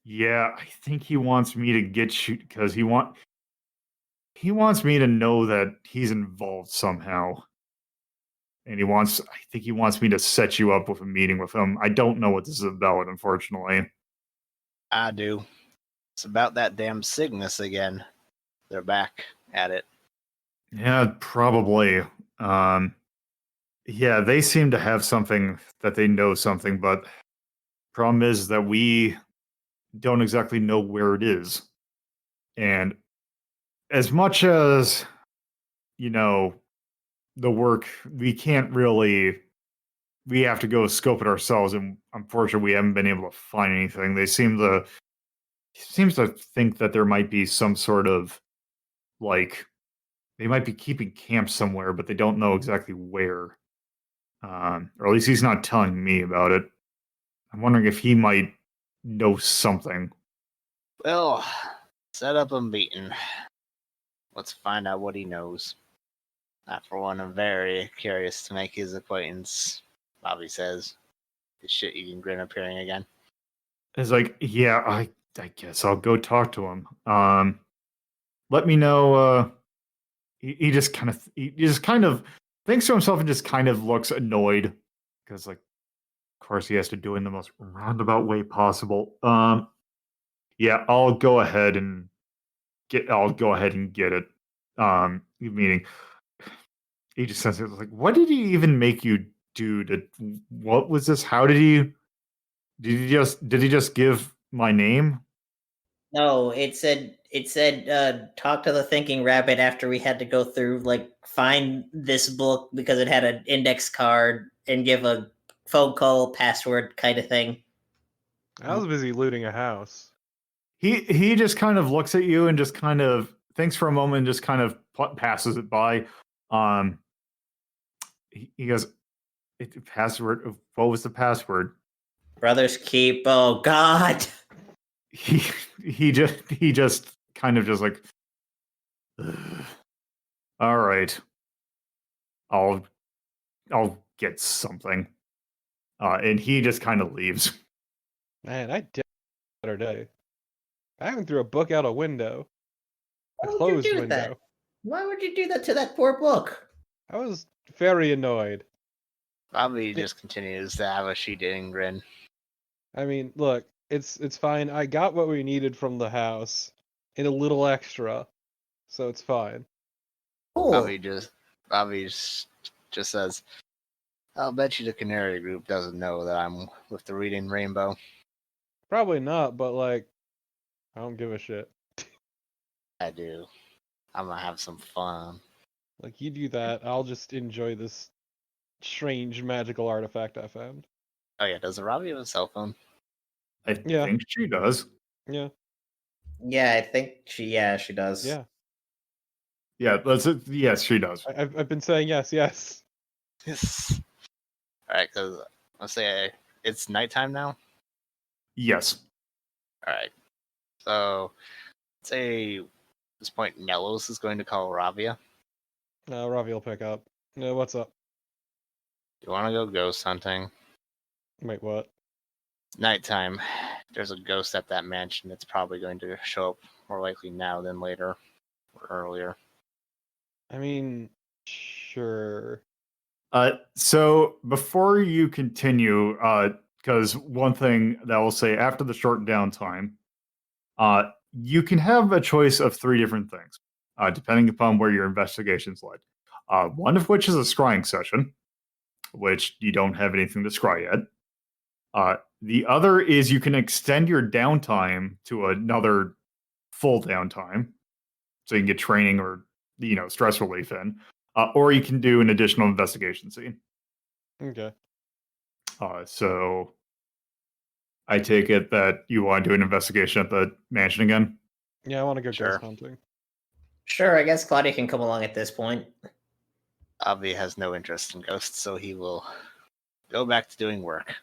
yeah, I think he wants me to get you because he wants me to know that he's involved somehow. And I think he wants me to set you up with a meeting with him. I don't know what this is about, unfortunately. I do. It's about that damn Cygnus again. They're back at it. Yeah, probably. Yeah, they seem to have something that they know something, but problem is that we don't exactly know where it is. And as much as, you know, the work, we have to go scope it ourselves, and unfortunately we haven't been able to find anything. They seems to think that there might be some sort of, like, they might be keeping camp somewhere, but they don't know exactly where. Or at least he's not telling me about it. I'm wondering if he might know something. Well, set up a meeting. Let's find out what he knows. I, for one, am very curious to make his acquaintance. Bobby says, "Is shit-eating grin appearing again?" It's like, yeah, I guess I'll go talk to him. Let me know. He just kind of thinks to himself and just kind of looks annoyed because, like, of course, he has to do it in the most roundabout way possible. Yeah, I'll go ahead and get it. Meaning, he just says, like, what did he even make you do? What was this? How did he just give my name? No, it said talk to the thinking rabbit after we had to go through like find this book because it had an index card and give a phone call password kind of thing. I was busy looting a house. He just kind of looks at you and just kind of thinks for a moment and just kind of passes it by. Um, he goes, password. What was the password? Brothers keep. Oh God. He he just kind of just like, "Ugh. All right, I'll get something. And he just kind of leaves. Man, I did a better day. I even threw a book out a window. A Why would you closed do window. that? Why would you do that to that poor book? I was very annoyed. Bobby Th- just continues to have a shit-eating grin. I mean, look, it's fine. I got what we needed from the house and a little extra, so it's fine. Cool. Bobby just says, "I'll bet you the Canary Group doesn't know that I'm with the Reading Rainbow." Probably not, but like, I don't give a shit. I do. I'm gonna have some fun. Like, you do that, I'll just enjoy this strange magical artifact I found. Oh yeah, does Robbie have a cell phone? I Yeah. think she does. Yeah, Yeah, I think she does. yeah. Yeah, that's it. Yes, she does. I've been saying yes, yes. Yes. All right, because let's say it's nighttime now. Yes. All right. So, let's say at this point Nelos is going to call Iravia. No, Ravi will pick up. No, what's up? You want to go ghost hunting? Wait, what? Nighttime. There's a ghost at that mansion. It's probably going to show up more likely now than later or earlier. I mean, sure. So before you continue, because one thing that I will say after the short downtime, you can have a choice of 3 different things, depending upon where your investigation's led. One of which is a scrying session, which you don't have anything to scry yet. The other is you can extend your downtime to another full downtime, so you can get training or stress relief in, or you can do an additional investigation scene. Okay. So I take it that you want to do an investigation at the mansion again? Yeah, I want to go Sure. ghost hunting. Sure, I guess Claudia can come along at this point. Avi has no interest in ghosts, so he will go back to doing work.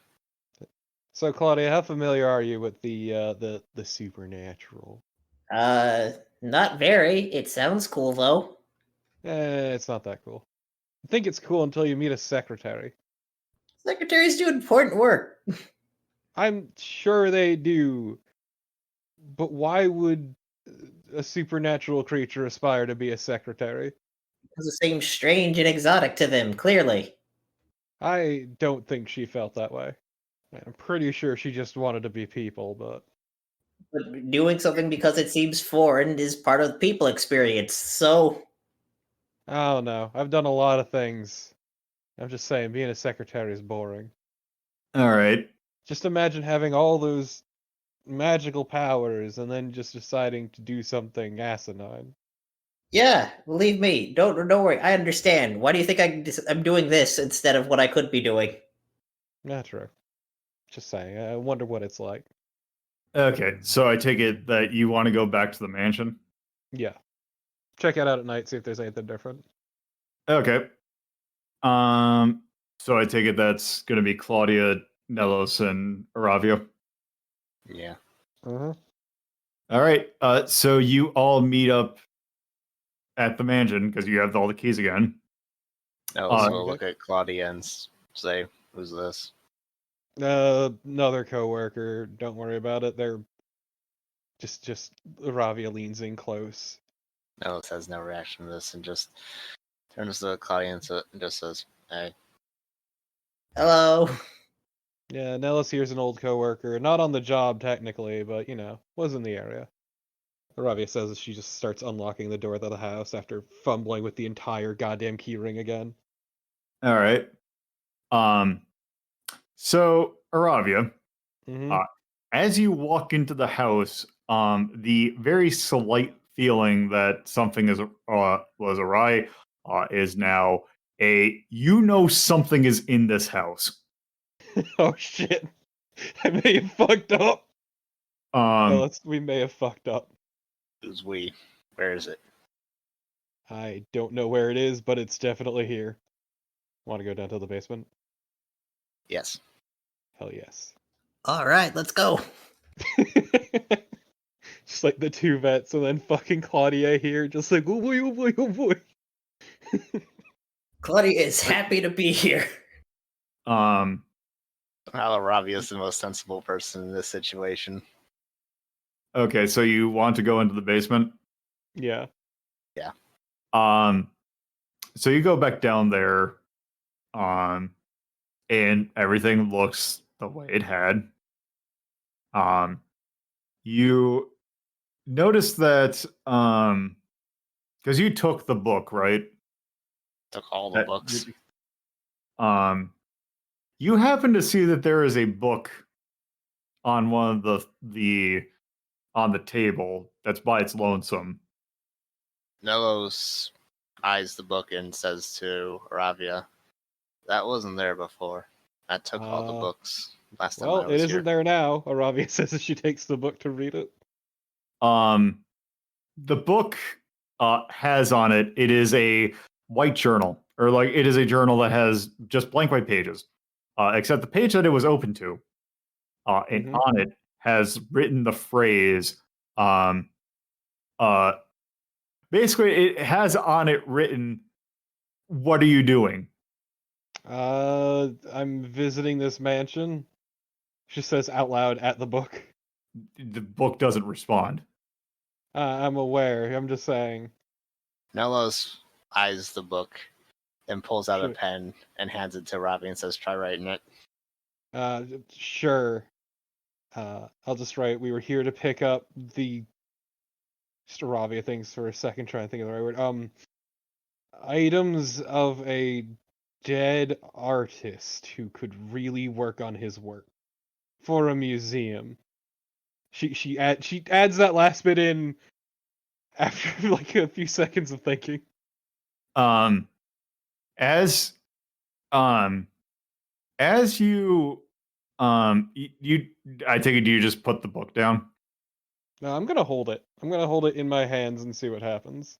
So, Claudia, how familiar are you with the supernatural? Not very. It sounds cool though. It's not that cool. I think it's cool until you meet a secretary. Secretaries do important work. I'm sure they do. But why would a supernatural creature aspire to be a secretary? Because it seems strange and exotic to them, clearly. I don't think she felt that way. I'm pretty sure she just wanted to be people, but But doing something because it seems foreign is part of the people experience, so I don't know. I've done a lot of things. I'm just saying, being a secretary is boring. All right. Just imagine having all those magical powers and then just deciding to do something asinine. yeah, believe me. Don't worry. I understand. Why do you think I'm doing this instead of what I could be doing? Not true. Just saying. I wonder what it's like. Okay, so I take it that you want to go back to the mansion? Yeah. Check it out at night, see if there's anything different. Okay. So I take it that's going to be Claudia, Nelos, and Iravia. Yeah. Uh-huh. All right. So you all meet up at the mansion because you have all the keys again. No, so we'll Okay. look at Claudia and say, "Who's this?" Another coworker. Don't worry about it. They're just Iravia leans in close. Nelos has no reaction to this and just turns to Claudia and just says, "Hey." Hello. Yeah, Nellis here's an old coworker. Not on the job technically, but was in the area. Iravia says as she just starts unlocking the door to the house after fumbling with the entire goddamn key ring again. All right. So Iravia, Mm-hmm. as you walk into the house, the very slight feeling that something was awry is now something is in this house. Oh shit. I may have fucked up. Um, We may have fucked up. "Who's we? Where is it?" I don't know where it is, but it's definitely here. Want to go down to the basement? Yes. Hell yes. All right, let's go. Just like the two vets, and then fucking Claudia here, just like, oh boy, oh boy, oh boy. Claudia is happy to be here. um, Iravia is the most sensible person in this situation. okay, so you want to go into the basement? Yeah. So you go back down there, and everything looks the way it had. You notice that, because you took the book, right? Took all the That- books. You happen to see that there is a book on one of the on the table that's by its lonesome. Nelos eyes the book and says to Iravia, "That wasn't there before. I took all the books last time I Well, was it here." isn't there now. Iravia says as she takes the book to read it. The book has on it. It is a white journal, or like it is a journal that has just blank white pages, except the page that it was open to, and Mhm. on it has written the phrase. Uh, Basically, it has on it written, "What are you doing?" I'm visiting this mansion. She says out loud at the book. The book doesn't respond. I'm aware. I'm just saying. Nelos eyes the book and pulls out a Should- pen and hands it to Iravia and says, "Try writing it." Sure. I'll just write, we were here to pick up the just Iravia things for a second, trying to think of the right word. Items of a dead artist who could really work on his work for a museum. She adds that last bit in after like a few seconds of thinking. As as you you I take it, do you just put the book down? No, I'm gonna hold it. I'm gonna hold it in my hands and see what happens.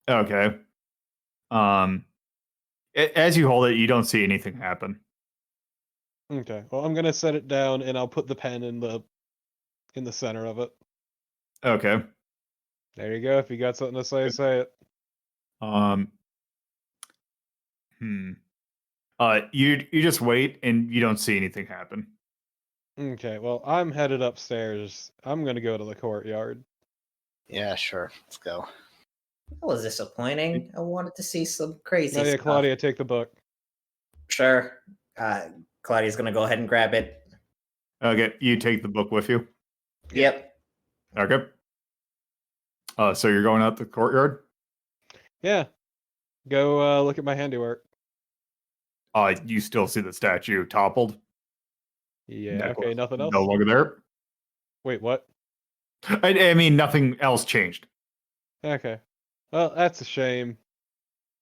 Okay. As you hold it, you don't see anything happen. Okay. Well, I'm gonna set it down and I'll put the pen in the center of it. Okay. There you go. If you got something to say, say it. Um. You just wait and you don't see anything happen. Okay. Well, I'm headed upstairs. I'm gonna go to the courtyard. Yeah, sure. Let's go. That was disappointing. I wanted to see some crazy Oh yeah, stuff. Claudia, take the book. Sure. Claudia's gonna go ahead and grab it. Okay, you take the book with you. Yep. Okay. So you're going out the courtyard. Yeah. Go look at my handiwork. You still see the statue toppled. Yeah. Okay. Nothing else. No longer there. Wait. What? I mean, nothing else changed. Okay. Well, that's a shame.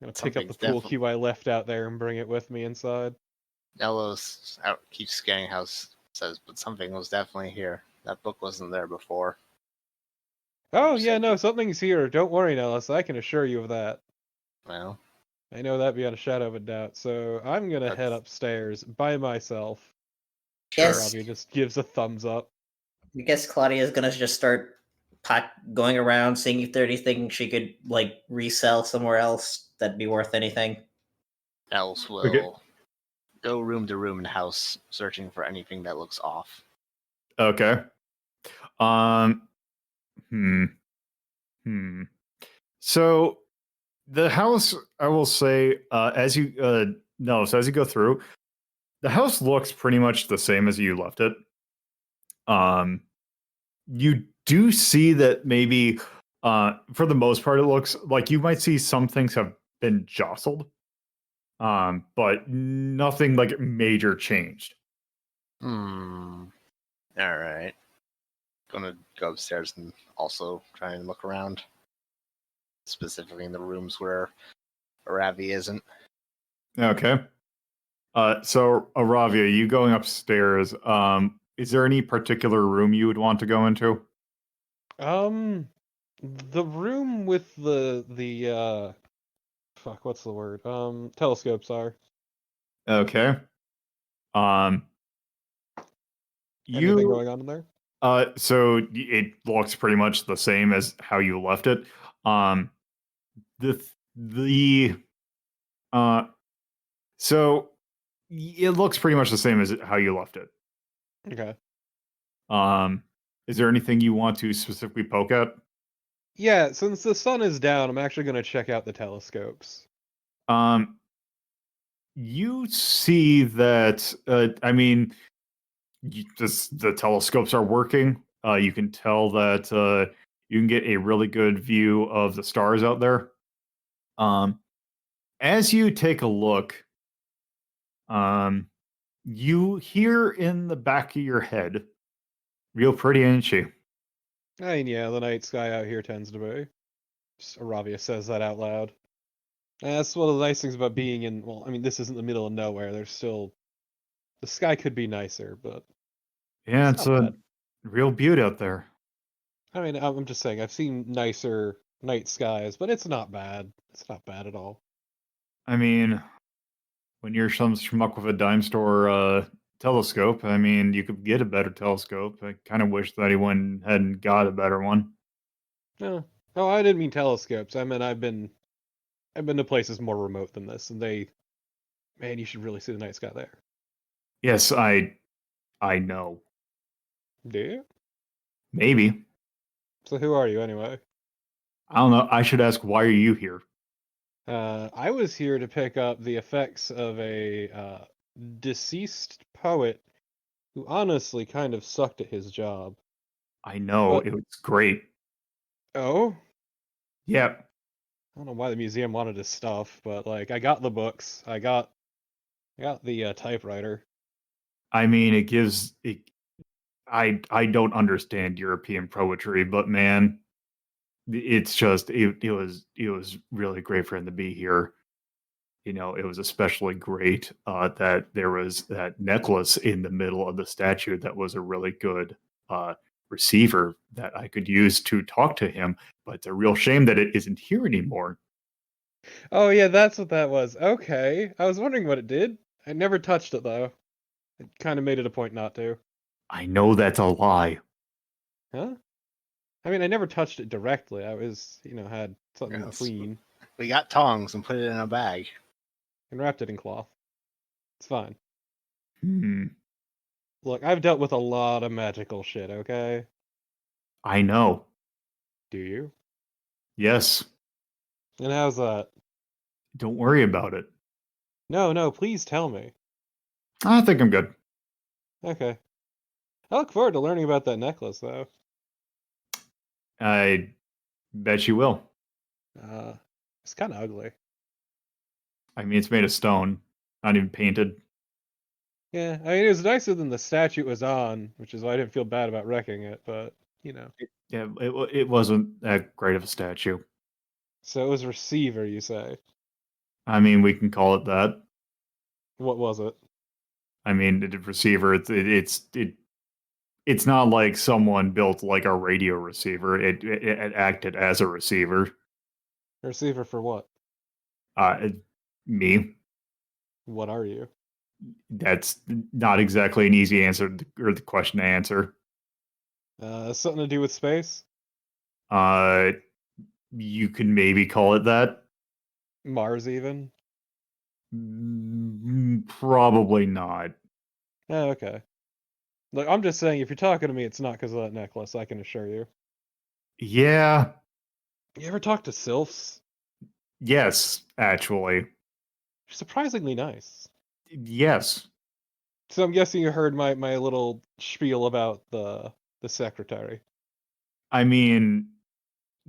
I'm gonna pick up the Something's pool cue I left out there and bring it with me inside. Nelos keeps scanning house, says, but something was definitely here. That book wasn't there before. Oh You yeah, said no, you- something's here. Don't worry, Nelos. I can assure you of that. Well, I know that beyond a shadow of a doubt. So I'm gonna head That's- upstairs by myself. Yes. Robbie just gives a thumbs up. I guess Claudia's gonna just start going around, seeing if there's anything she could like resell somewhere else that'd be worth anything. else will Okay. go room to room in the house, searching for anything that looks off. Okay. Um. So the house, I will say, as you no, so as you go through, the house looks pretty much the same as you left it. You do see that maybe, for the most part, it looks like you might see some things have been jostled, but nothing like major changed. All right. Gonna go upstairs and also try and look around, specifically in the rooms where Iravia isn't. Okay. So Aravia, you going upstairs? Is there any particular room you would want to go into? The room with the fuck, what's the word? Telescopes are. Okay. Um, Anything you going on in there? so it looks pretty much the same as how you left it. Um, the uh, so it looks pretty much the same as how you left it. Okay. Is there anything you want to specifically poke at? Yeah, since the sun is down, I'm actually gonna check out the telescopes. Um, you see that. I mean, the telescopes are working. You can tell that you can get a really good view of the stars out there. As you take a look, you hear in the back of your head, real pretty, ain't she? I mean, yeah, the night sky out here tends to be. Just Iravia says that out loud. And that's one of the nice things about being in. Well, I mean, this isn't the middle of nowhere. There's still the sky could be nicer, but Yeah, it's it's not a bad. real beauty out there. I mean, I'm just saying I've seen nicer night skies, but it's not bad. It's not bad at all. I mean, when you're some schmuck with a dime store telescope, I mean, you could get a better telescope. I kind of wish that anyone hadn't got a better one. No, oh, I didn't mean telescopes. I meant I've been to places more remote than this, and man, you should really see the night sky there. Yes, I know. Do you? Maybe. So who are you anyway? I don't know. I should ask, why are you here? I was here to pick up the effects of a deceased poet who honestly kind of sucked at his job. I know, But it was great. oh, Yeah, I don't know why the museum wanted his stuff, but like I got the books, I got the typewriter. I mean, it gives it. I don't understand European poetry, but man, it's just it was really great for him to be here. It was especially great that there was that necklace in the middle of the statue that was a really good uh, receiver that I could use to talk to him. But it's a real shame that it isn't here anymore. Oh yeah, that's what that was. Okay, I was wondering what it did. I never touched it though. I kind of made it a point not to. I know that's a lie. Huh? I mean, I never touched it directly. I was, had something Yes. clean We got tongs and put it in a bag. and wrapped it in cloth. It's fine. Hmm. Look, I've dealt with a lot of magical shit, okay? I know. Do you? Yes. And how's that? Don't worry about it. No, please tell me. I think I'm good. Okay. I look forward to learning about that necklace, though. I bet you will. Uh, it's kind of ugly. I mean, it's made of stone, not even painted. Yeah, I mean, it was nicer than the statue it was on, which is why I didn't feel bad about wrecking it, but, Yeah, it wasn't that great of a statue. So it was receiver, you say? I mean, we can call it that. What was it? I mean, the receiver. It's not like someone built like a radio receiver. It acted as a receiver. Receiver for what? Uh, me. What are you? That's not exactly an easy answer or the question to answer. Something to do with space? Uh, you can maybe call it that. Mars, even? Probably not. Oh, okay. Look, I'm just saying, if you're talking to me, it's not because of that necklace, I can assure you. Yeah. You ever talk to sylphs? Yes. Actually. They're surprisingly nice. Yes. So I'm guessing you heard my little spiel about the secretary. I mean,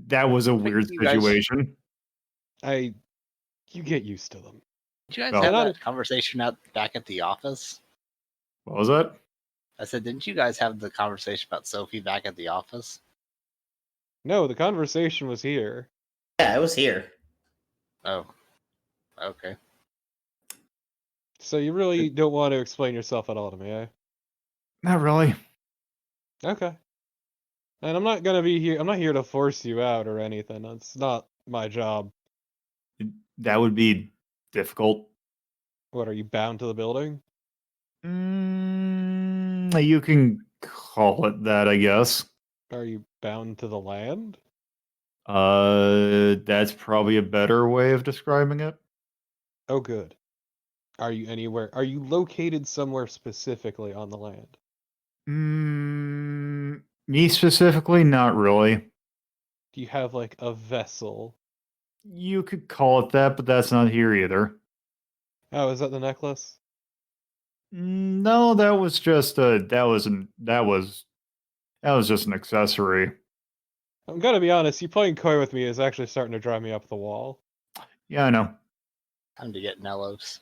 that was a Wait, weird you guys, situation. You get used to them. did you guys Well, have And that conversation out back at the office? what was that? I said, didn't you guys have the conversation about Sophie back at the office? No, the conversation was here. Yeah, I was here. Oh, okay. So you really don't want to explain yourself at all to me, eh? Not really. Okay. And I'm not gonna be here. I'm not here to force you out or anything. That's not my job. That would be difficult. What, are you bound to the building? You can call it that, I guess. Are you bound to the land? That's probably a better way of describing it. Oh, good. Are you anywhere? Are you located somewhere specifically on the land? Me specifically, not really. Do you have like a vessel? You could call it that, but that's not here either. Oh, is that the necklace? No, that was just that was just an accessory. I'm gonna be honest, you playing coy with me is actually starting to drive me up the wall. Yeah, I know. Time to get Nelos.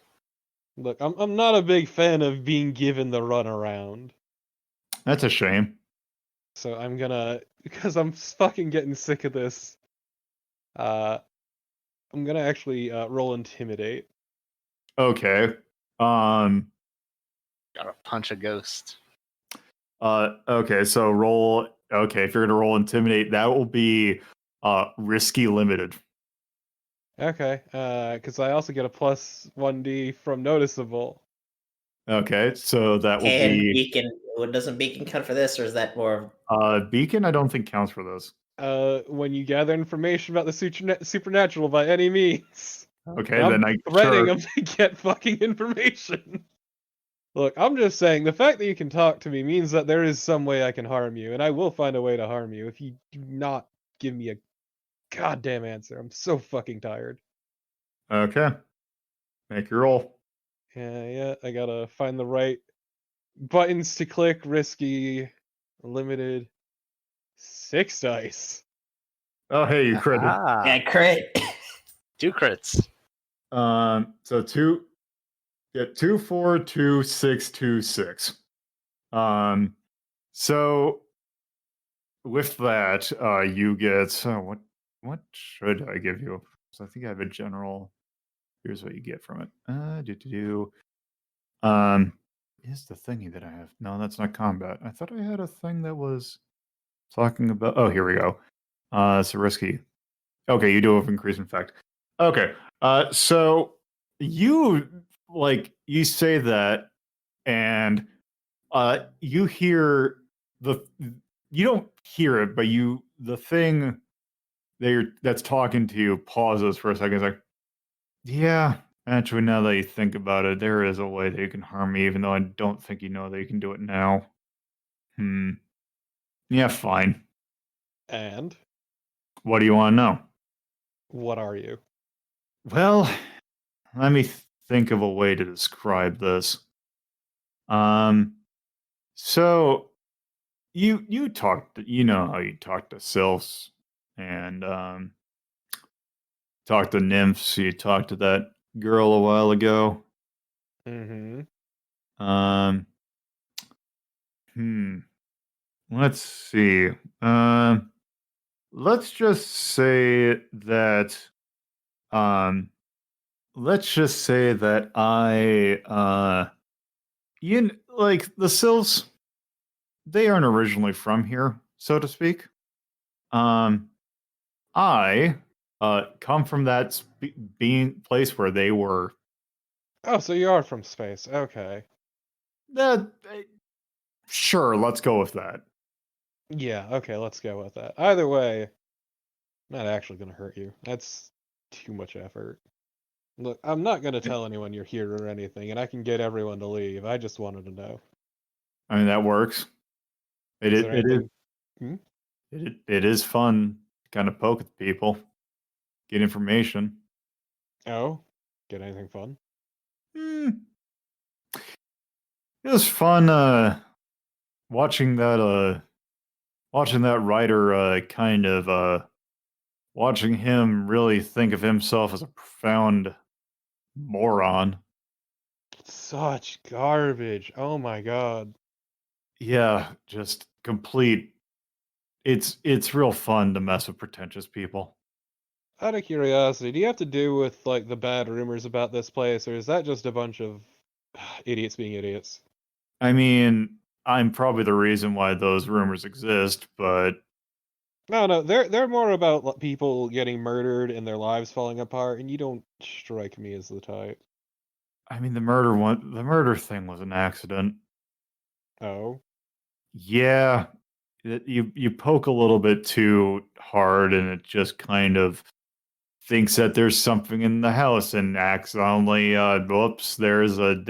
Look, I'm not a big fan of being given the runaround. That's a shame. So I'm gonna, because I'm fucking getting sick of this, uh, I'm gonna actually roll Intimidate. Okay. Um. Gotta punch a ghost. Okay. So roll. Okay, if you're gonna roll intimidate, that will be risky limited. Okay, because I also get a plus 1d from Noticeable. Okay, so that will Can be beacon? Doesn't beacon count for this, or is that more? beacon. I don't think counts for this. When you gather information about the supernatural by any means. Okay, And I'm then I threatening sure. them to get fucking information. Look, I'm just saying, the fact that you can talk to me means that there is some way I can harm you, and I will find a way to harm you if you do not give me a goddamn answer. I'm so fucking tired. Okay, make your roll. Yeah, I gotta find the right buttons to click, risky, limited, 6 dice. Oh, hey, you critted. Yeah, crit. 2 crits. So 2, 2, 4, 2, 6, 2, 6. So with that, you get what should I give you? So I think I have a general. Here's what you get from it. Is the thingy that I have? No, that's not combat. I thought I had a thing that was talking about. Oh, here we go. So risky. Okay, you do have increased effect. Okay. So you you say that, and you hear you don't hear it, but the thing that's talking to you pauses for a second. It's like, yeah, actually, now that you think about it, there is a way that you can harm me, even though I don't think you know that you can do it now. Yeah, fine. And What do you want to know? what are you? Well, let me think of a way to describe this. So you talked, you know how you talk to sylphs and talk to nymphs. You talked to that girl a while ago. Mm-hmm. Hmm. Let's see. Let's just say that. Let's just say that like the Sylphs, they aren't originally from here, so to speak. I come from that being place where they were. Oh, so you are from space. Okay. That sure, let's go with that. Yeah, okay, let's go with that. Either way, not actually gonna hurt you. That's too much effort. Look, I'm not gonna tell anyone you're here or anything, and I can get everyone to leave. I just wanted to know. I mean, that works. Is there anything? It is fun to kind of poke at people, get information. Oh, get anything fun? Hmm. It was fun watching that writer kind of watching him really think of himself as a profound moron. Such garbage. Oh my god. Yeah, just complete. It's real fun to mess with pretentious people. Out of curiosity, do you have to do with like the bad rumors about this place, or is that just a bunch of idiots being idiots? I mean, I'm probably the reason why those rumors exist, but No, they're more about people getting murdered and their lives falling apart, and you don't strike me as the type. I mean the murder thing was an accident. Oh, Yeah, you poke a little bit too hard, and it just kind of thinks that there's something in the house and accidentally whoops, there's a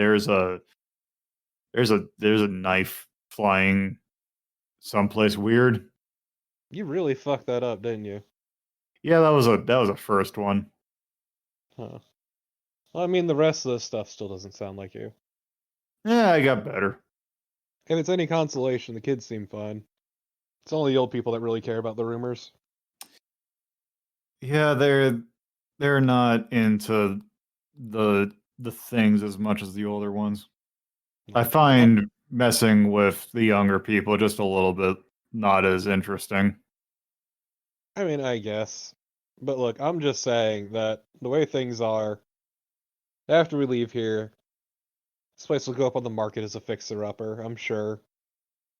knife flying someplace weird. you really fucked that up, didn't you? Yeah, that was a first one. Huh. Well, I mean, the rest of this stuff still doesn't sound like you. Yeah, I got better. If it's any consolation, the kids seem fine. It's only the old people that really care about the rumors. Yeah, they're not into the things as much as the older ones. I find messing with the younger people just a little bit not as interesting. I mean, I guess. But look, I'm just saying that the way things are, after we leave here, this place will go up on the market as a fixer-upper, I'm sure.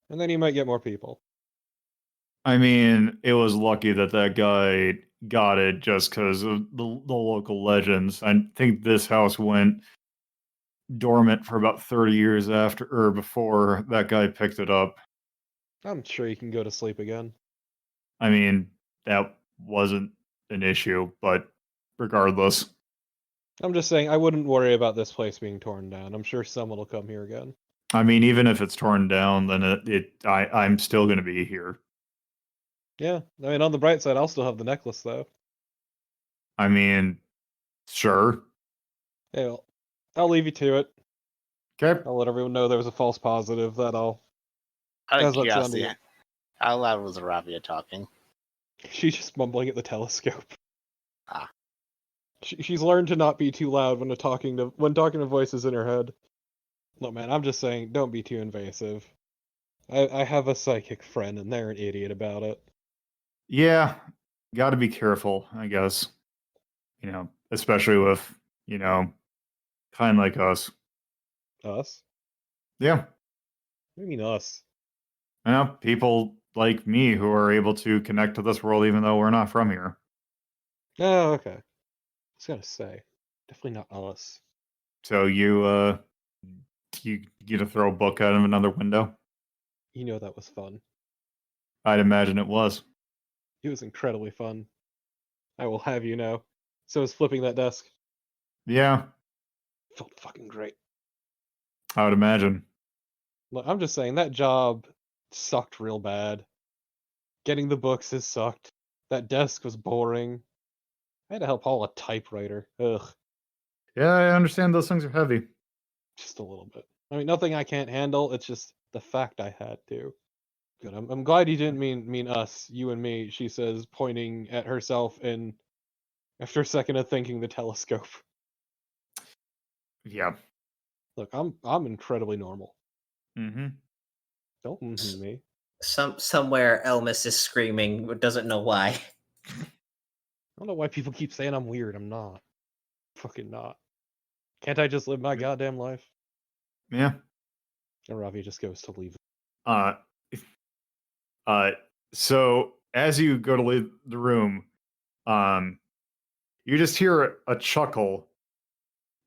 And then you might get more people. I mean, it was lucky that that guy got it just because of the local legends. I think this house went dormant for about 30 years after or before that guy picked it up. I'm sure you can go to sleep again. I mean, that wasn't an issue, but regardless. I'm just saying, I wouldn't worry about this place being torn down. I'm sure someone will come here again. I mean, even if it's torn down, then I'm still going to be here. Yeah, I mean, on the bright side, I'll still have the necklace, though. I mean, sure. Yeah, well, I'll leave you to it. Okay. I'll let everyone know there was a false positive. That all. Out How's of that sound to curiosity, you? how loud was Iravia talking? She's just mumbling at the telescope. Ah. She's learned to not be too loud when talking to voices in her head. Look, man, I'm just saying, don't be too invasive. I have a psychic friend, and they're an idiot about it. Yeah, got to be careful, I guess. Especially with, kind like us. Us? Yeah, What do you mean us? people like me who are able to connect to this world even though we're not from here. Oh, okay. I was gonna say, definitely not us. So you get to throw a book out of another window? You know that was fun. I'd imagine it was. It was incredibly fun. I will have you know. So was flipping that desk. Yeah, Felt fucking great. I would imagine. Look, I'm just saying that job sucked real bad. Getting the books has sucked. That desk was boring. I had to help haul a typewriter. Ugh, Yeah, I understand those things are heavy. just a little bit. I mean, nothing I can't handle. It's just the fact I had to. Good. I'm glad you didn't mean us, you and me. She says, pointing at herself, and after a second of thinking, the telescope. Yeah. Look, I'm incredibly normal. Mm-hmm. Don't me. Somewhere Elmis is screaming, but doesn't know why. I don't know why people keep saying I'm weird. I'm not. Fucking not. Can't I just live my goddamn life? Yeah. And Ravi just goes to leave. Uh, uh, so as you go to leave the room, you just hear a chuckle,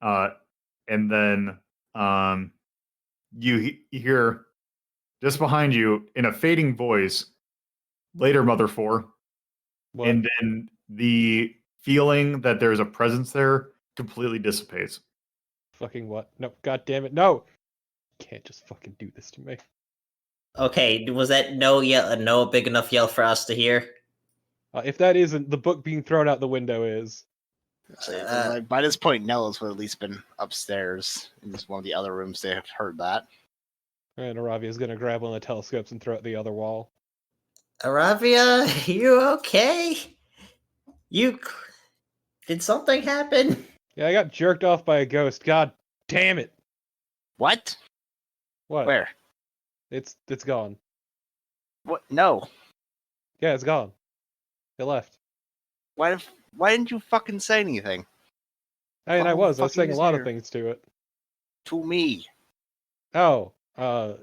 and then you hear just behind you in a fading voice, later Mother 4, What? and then the feeling that there's a presence there completely dissipates. Fucking what? No, god damn it, no! Can't just fucking do this to me. Okay, was that no big enough yell for us to hear? If that isn't, the book being thrown out the window is. So, Uh, like, by this point, Nelos would at least been upstairs in just one of the other rooms. They have heard that. And Aravia is gonna grab one of the telescopes and throw it at the other wall. Iravia, you okay? Did something happen? Yeah, I got jerked off by a ghost. God damn it! What? What? Where? It's gone. What? No. Yeah, it's gone. It left. Why didn't you fucking say anything? I mean, I How was fucking saying a is lot of here? things to it. To me. Oh, I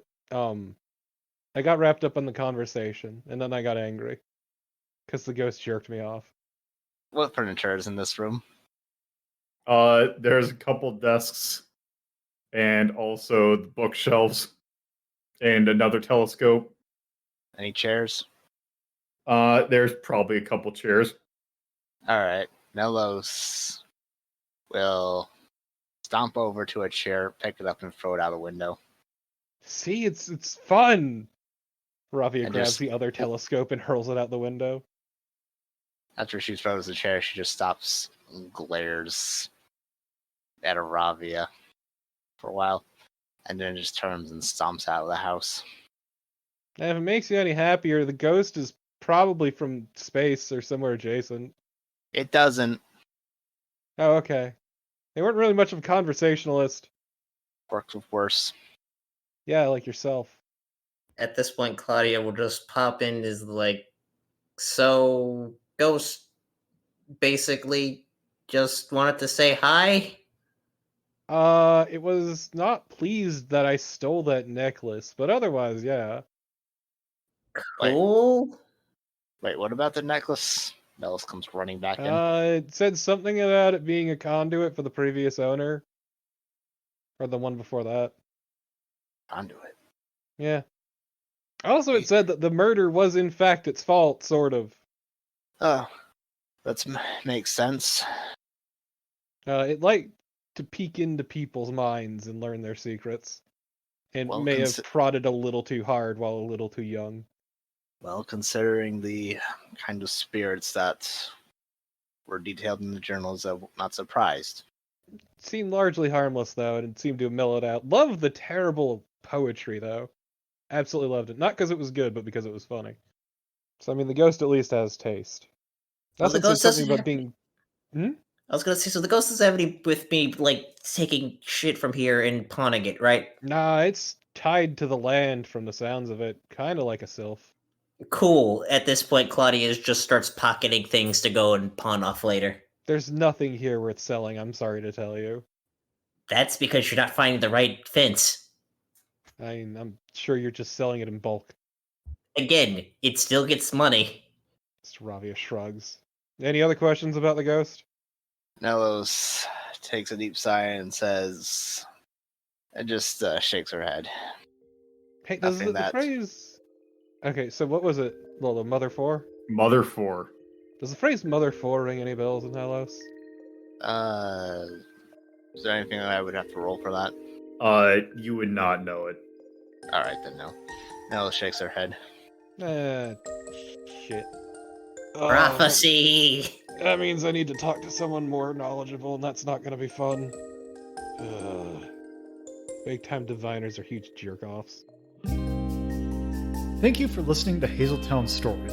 got wrapped up in the conversation, and then I got angry. Because the ghost jerked me off. What furniture is in this room? There's a couple desks and also the bookshelves and another telescope. Any chairs? There's probably a couple chairs. Alright. Nelos will stomp over to a chair, pick it up, and throw it out the window. See, it's fun! Ravia And grabs just- the other telescope and hurls it out the window. After she throws the chair, she just stops and glares at Iravia for a while, and then just turns and stomps out of the house. And if it makes you any happier, the ghost is probably from space or somewhere adjacent. It doesn't. Oh, okay. They weren't really much of a conversationalist. Works with worse. Yeah, like yourself. At this point, Claudia will just pop in as like, so Ghost basically just wanted to say hi. It was not pleased that I stole that necklace, but otherwise, yeah. Wait. Cool. Wait, what about the necklace? Nelos comes running back in. It said something about it being a conduit for the previous owner. Or the one before that. Conduit. Yeah. Also, it said that the murder was in fact its fault, sort of. Oh, that makes sense. It liked to peek into people's minds and learn their secrets. And Well, may have prodded a little too hard while a little too young. Well, considering the kind of spirits that were detailed in the journals, I'm not surprised. Seemed largely harmless, though, and it seemed to have mellowed out. Loved the terrible poetry, though. Absolutely loved it. Not because it was good, but because it was funny. So, I mean, the ghost at least has taste. Well, That's the ghost something doesn't about have being... I was gonna say, so the ghost doesn't have any with me, like, taking shit from here and pawning it, right? Nah, it's tied to the land from the sounds of it. Kind of like a sylph. Cool. At this point, Claudia just starts pocketing things to go and pawn off later. There's nothing here worth selling, I'm sorry to tell you. That's because you're not finding the right fence. I mean, I'm sure you're just selling it in bulk. Again, it still gets money. Iravia shrugs. Any other questions about the ghost? Nelos takes a deep sigh and says, and just shakes her head. Hey, does Nothing the that- phrase... Okay, so what was it, Lolo? Mother 4? Mother 4. Does the phrase Mother 4 ring any bells in Nelos? Is there anything that I would have to roll for that? You would not know it. Alright then, no. Nelos shakes her head. Shit. Prophecy! That means I need to talk to someone more knowledgeable, and that's not gonna be fun. Big-time diviners are huge jerk-offs. Thank you for listening to Hazeltown Story.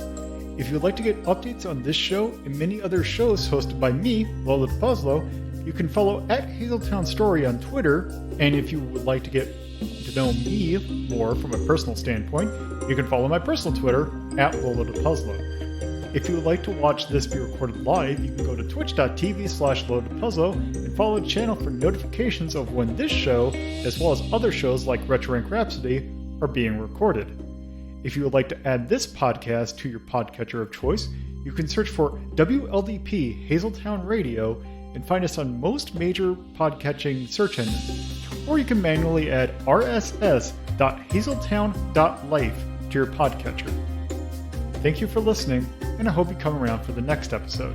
If you'd like to get updates on this show and many other shows hosted by me, LoloDePuzlo, you can follow at Hazeltown Story on Twitter, and if you would like to get to know me more from a personal standpoint, you can follow my personal Twitter at LoloDePuzlo. If you would like to watch this be recorded live, you can go to twitch.tv/LoloDePuzlo and follow the channel for notifications of when this show, as well as other shows like Retro Rank Rhapsody, are being recorded. If you would like to add this podcast to your podcatcher of choice, you can search for WLDP Hazeltown Radio and find us on most major podcatching search engines, or you can manually add rss.hazeltown.life to your podcatcher. Thank you for listening, and I hope you come around for the next episode.